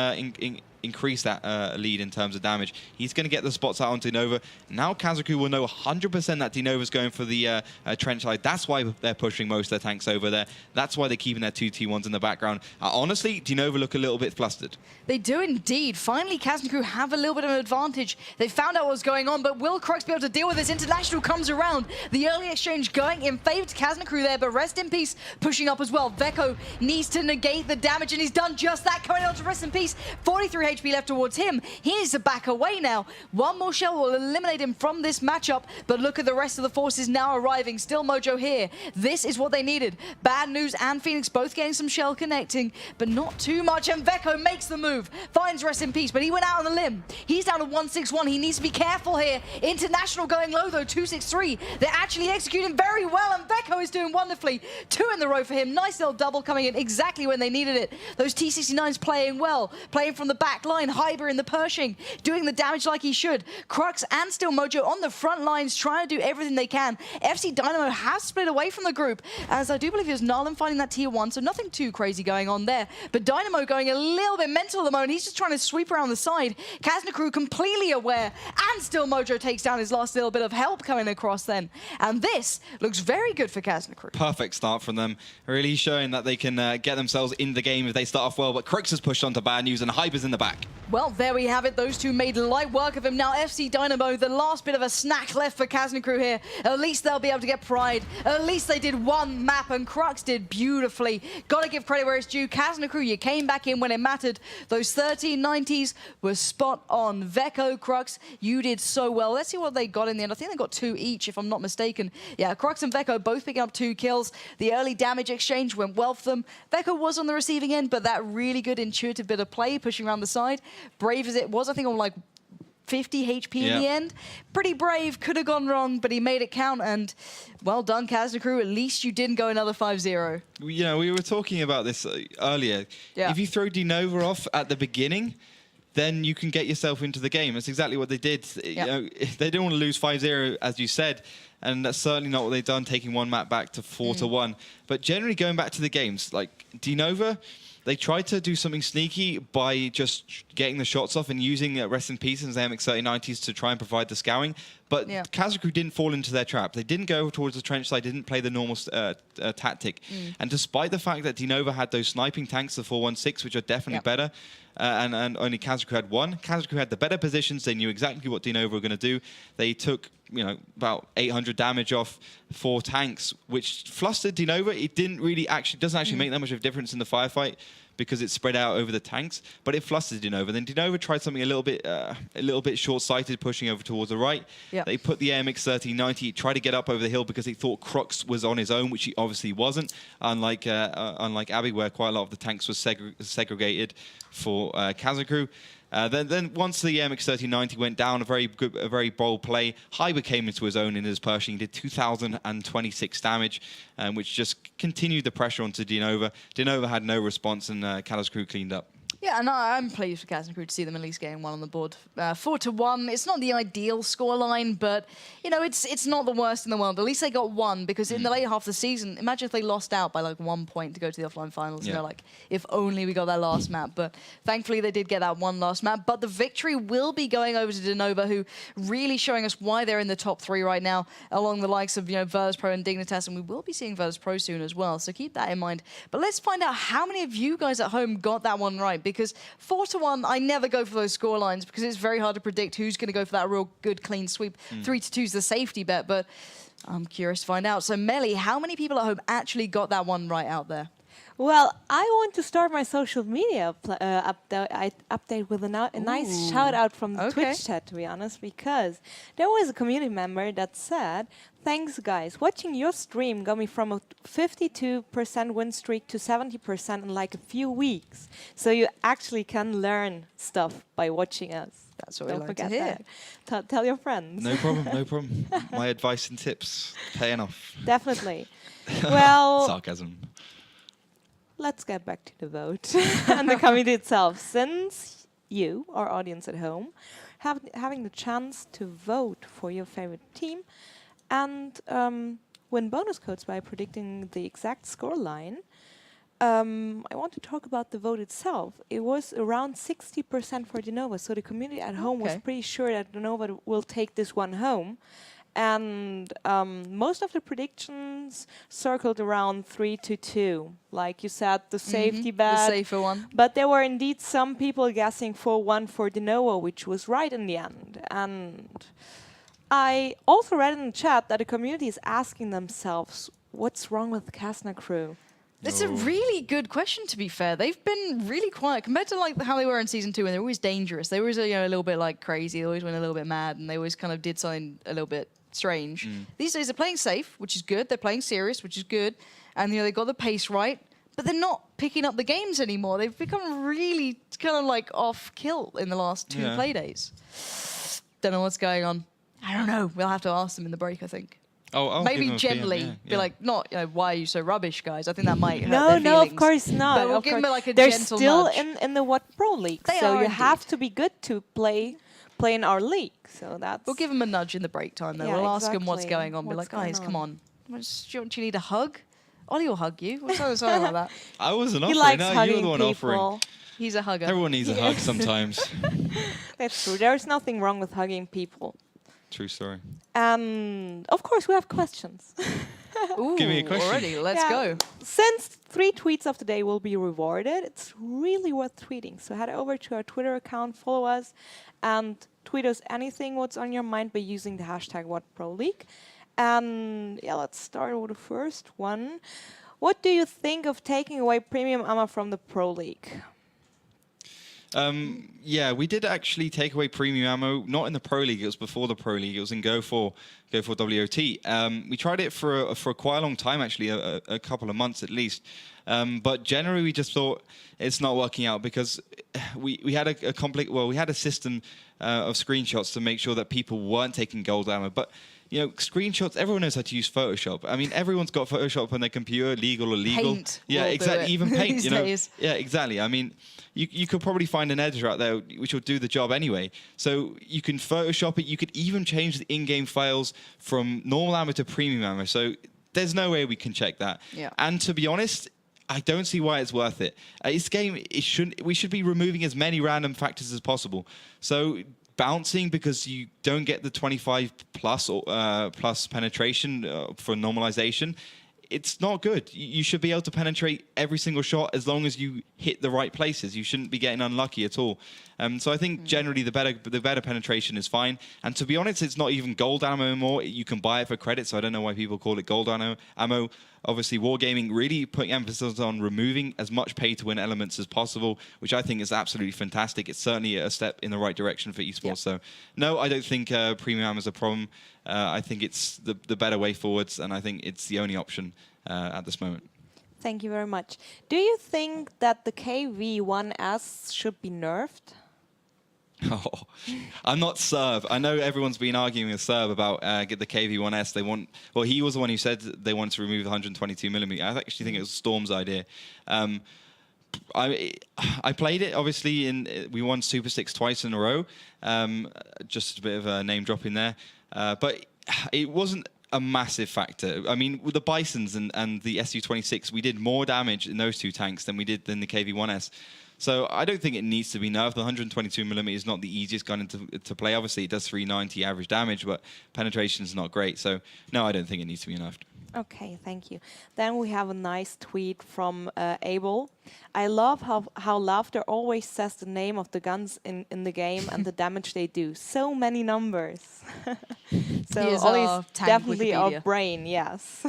increase that lead in terms of damage. He's going to get the spots out on DeNova. Now Kazna crew will know 100% that DeNova's going for the trench side. That's why they're pushing most of their tanks over there. That's why they're keeping their 2 T1s in the background. Honestly, DeNova look a little bit flustered. They do indeed. Finally, Kazna crew have a little bit of an advantage. They found out what was going on, but will Crux be able to deal with this? International comes around. The early exchange going in favor to Kazna crew there, but Rest in Peace pushing up as well. Vecco needs to negate the damage, and he's done just that. Coming on to Rest in Peace. 43 HP left towards him. He needs to back away now. One more shell will eliminate him from this matchup, but look at the rest of the forces now arriving. Still Mojo here. This is what they needed. Bad News and Phoenix both getting some shell connecting, but not too much, and Vecco makes the move. Finds Rest in Peace, but he went out on the limb. He's down to 161. He needs to be careful here. International going low though, 263. They're actually executing very well, and Vecco is doing wonderfully. 2 in the row for him. Nice little double coming in exactly when they needed it. Those T69s playing well, playing from the back line. Hyber in the Pershing, doing the damage like he should. Crux and Still Mojo on the front lines, trying to do everything they can. FC Dynamo has split away from the group, as I do believe it was Narlan finding that tier 1, so nothing too crazy going on there. But Dynamo going a little bit mental at the moment. He's just trying to sweep around the side. Kazna crew completely aware, and Still Mojo takes down his last little bit of help coming across then. And this looks very good for Kazna crew. Perfect start from them, really showing that they can get themselves in the game if they start off well. But Crux has pushed on to Bad News, and Hyper's in the back. Well, there we have it. Those 2 made light work of him. Now FC Dynamo, the last bit of a snack left for Kazna crew here. At least they'll be able to get pride. At least they did 1 map, and Crux did beautifully. Gotta give credit where it's due. Kazna crew, you came back in when it mattered. Those 1390s were spot on. Vecco, Crux, you did so well. Let's see what they got in the end. I think they got 2 each, if I'm not mistaken. Yeah, Crux and Vecco both picking up 2 kills. The early damage exchange went well for them. Vecco was on the receiving end, but that really good intuitive bit of play, pushing around the side. Brave as it was, I think on like 50 HP in the end. Pretty brave, could have gone wrong, but he made it count, and well done, Kazna crew. At least you didn't go another 5-0. We were talking about this earlier. Yeah. If you throw DeNova off at the beginning, then you can get yourself into the game. That's exactly what they did. You know, they didn't want to lose 5-0, as you said, and that's certainly not what they've done, taking one map back to 4-1. But generally, going back to the games, like DeNova, they tried to do something sneaky by just getting the shots off and using Rest in Peace and the MX-3090s to try and provide the scouting. But Kazna didn't fall into their trap. They didn't go towards the trench side, didn't play the normal tactic. And despite the fact that DeNova had those sniping tanks, the 416, which are definitely better, and only Kazna had one, Kazna had the better positions. They knew exactly what DeNova were going to do. They took, you know, about 800 damage off 4 tanks, which flustered DeNova. It doesn't actually make that much of a difference in the firefight, because it's spread out over the tanks, but it flustered DeNova. Then DeNova tried something a little bit short-sighted, pushing over towards the right. They put the AMX-1390, tried to get up over the hill because they thought Crux was on his own, which he obviously wasn't. Unlike Abbey, where quite a lot of the tanks was segregated for Kazna. Then once the MX-1390 went down, a very bold play. Hyber came into his own in his Pershing, did 2,026 damage, which just continued the pressure onto DeNova. DeNova had no response, and Kazna cleaned up. Yeah, and I'm pleased for Kazna to see them at least getting one on the board. 4-1, it's not the ideal scoreline, but, you know, it's not the worst in the world. At least they got one, because in the later half of the season, imagine if they lost out by like 1 point to go to the offline finals. You know, like, if only we got that last map. But thankfully, they did get that one last map. But the victory will be going over to DeNova, who really showing us why they're in the top 3 right now, along the likes of, you know, WoT Pro and Dignitas, and we will be seeing WoT Pro soon as well. So keep that in mind. But let's find out how many of you guys at home got that one right, because 4-1, I never go for those score lines because it's very hard to predict who's going to go for that real good, clean sweep. 3-2 is the safety bet, but I'm curious to find out. So, Melly, how many people at home actually got that one right out there? Well, I want to start my social media update with a nice shout out from the Twitch chat, to be honest, because there was a community member that said, "Thanks, guys. Watching your stream got me from a 52% win streak to 70% in like a few weeks. So you actually can learn stuff by watching us." That's what we like to hear. Tell your friends. No problem, no problem. My advice and tips paying off. Definitely. Well, sarcasm. Let's get back to the vote and the community itself. Since you, our audience at home, having the chance to vote for your favorite team and win bonus codes by predicting the exact score line, I want to talk about the vote itself. It was around 60% for DeNova, so the community at home was pretty sure that DeNova will take this one home. And most of the predictions circled around 3-2. Like you said, the safety bet. The safer one. But there were indeed some people guessing 4-1 for DeNova, which was right in the end. And I also read in the chat that the community is asking themselves, what's wrong with the Kazna crew? It's a really good question, to be fair. They've been really quiet compared to like how they were in Season 2, and they're always dangerous. They were always, you know, a little bit like crazy. They always went a little bit mad, and they always kind of did something a little bit strange. These days they're playing safe, which is good. They're playing serious, which is good. And, you know, they got the pace right, but they're not picking up the games anymore. They've become really kind of like off-kill in the last 2 play days. Don't know what's going on. I don't know. We'll have to ask them in the break, I think. Maybe gently, be like, not, you know, why are you so rubbish, guys? I think that might hurt their No, of course not. But we'll give them like a They're gentle still nudge. in the WoT Pro League, so you have to be good to play in our league. So that's. We'll give them a nudge in the break time, though. Yeah, we'll ask them what's going on. What's Be like, going guys, on? come on. Do you need a hug? Ollie will hug you. Or something like that. I wasn't He offering. likes No, you hugging were the one people. offering. He's a hugger. Everyone needs a hug sometimes. That's true. There's nothing wrong with hugging people. True story. And of course, we have questions. Ooh, Give me a question. already. Let's go. Since 3 tweets of the day will be rewarded, it's really worth tweeting. So head over to our Twitter account, follow us, and tweet us anything what's on your mind by using the hashtag WoT Pro League. And yeah, let's start with the first one. What do you think of taking away premium ammo from the Pro League? Yeah, we did actually take away premium ammo, not in the Pro League, it was before the Pro League, it was in Go for WoT. We tried it for quite a long time, actually, a couple of months at least. But generally, we just thought it's not working out because we had we had a system of screenshots to make sure that people weren't taking gold ammo. But screenshots, everyone knows how to use Photoshop. I mean, everyone's got Photoshop on their computer, legal or legal. Paint Yeah, will do exactly. it Even Paint, these days. Yeah, exactly. I mean, you could probably find an editor out there which will do the job anyway. So you can Photoshop it. You could even change the in-game files from normal ammo to premium ammo. So there's no way we can check that. Yeah. And to be honest, I don't see why it's worth it. This game, we should be removing as many random factors as possible. So bouncing because you don't get the 25 plus plus penetration for normalization, it's not good. You should be able to penetrate every single shot as long as you hit the right places. You shouldn't be getting unlucky at all. So I think generally the better penetration is fine. And to be honest, it's not even gold ammo anymore. You can buy it for credit, so I don't know why people call it gold ammo. Obviously, Wargaming really putting emphasis on removing as much pay-to-win elements as possible, which I think is absolutely fantastic. It's certainly a step in the right direction for esports. Yep. So, no, I don't think premium ammo is a problem. I think it's the better way forwards, and I think it's the only option at this moment. Thank you very much. Do you think that the KV-1S should be nerfed? Oh, I'm not Serb. I know everyone's been arguing with Serb about get the KV-1S. Well, he was the one who said they wanted to remove the 122mm. I actually think it was Storm's idea. I played it, obviously, we won Super 6 twice in a row. Just a bit of a name drop in there. But it wasn't a massive factor. I mean, with the Bisons and the Su-26, we did more damage in those two tanks than we did in the KV-1S. So I don't think it needs to be nerfed. The 122mm is not the easiest gun to play. Obviously, it does 390 average damage, but penetration is not great. So no, I don't think it needs to be nerfed. Okay, thank you. Then we have a nice tweet from Abel. I love how Laughter always says the name of the guns in the game and the damage they do. So many numbers. So always definitely our brain, yes.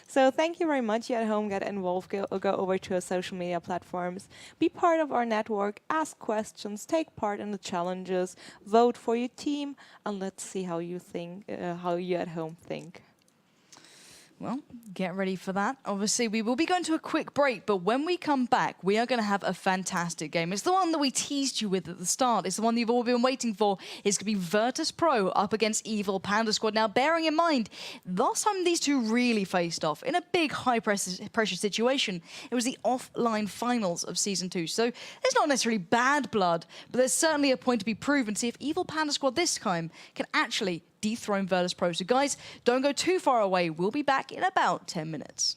So thank you very much. You at home, get involved, go over to our social media platforms. Be part of our network, ask questions, take part in the challenges, vote for your team, and let's see how you think, how you at home think. Well, get ready for that. Obviously, we will be going to a quick break, but when we come back, we are going to have a fantastic game. It's the one that we teased you with at the start. It's the one you've all been waiting for. It's going to be WoT Pro up against Evil Panda Squad. Now, bearing in mind, last time these two really faced off in a big high-pressure situation, it was the offline finals of Season 2. So there's not necessarily bad blood, but there's certainly a point to be proven to see if Evil Panda Squad this time can actually dethrone WoT Pro. So guys, don't go too far away. We'll be back in about 10 minutes.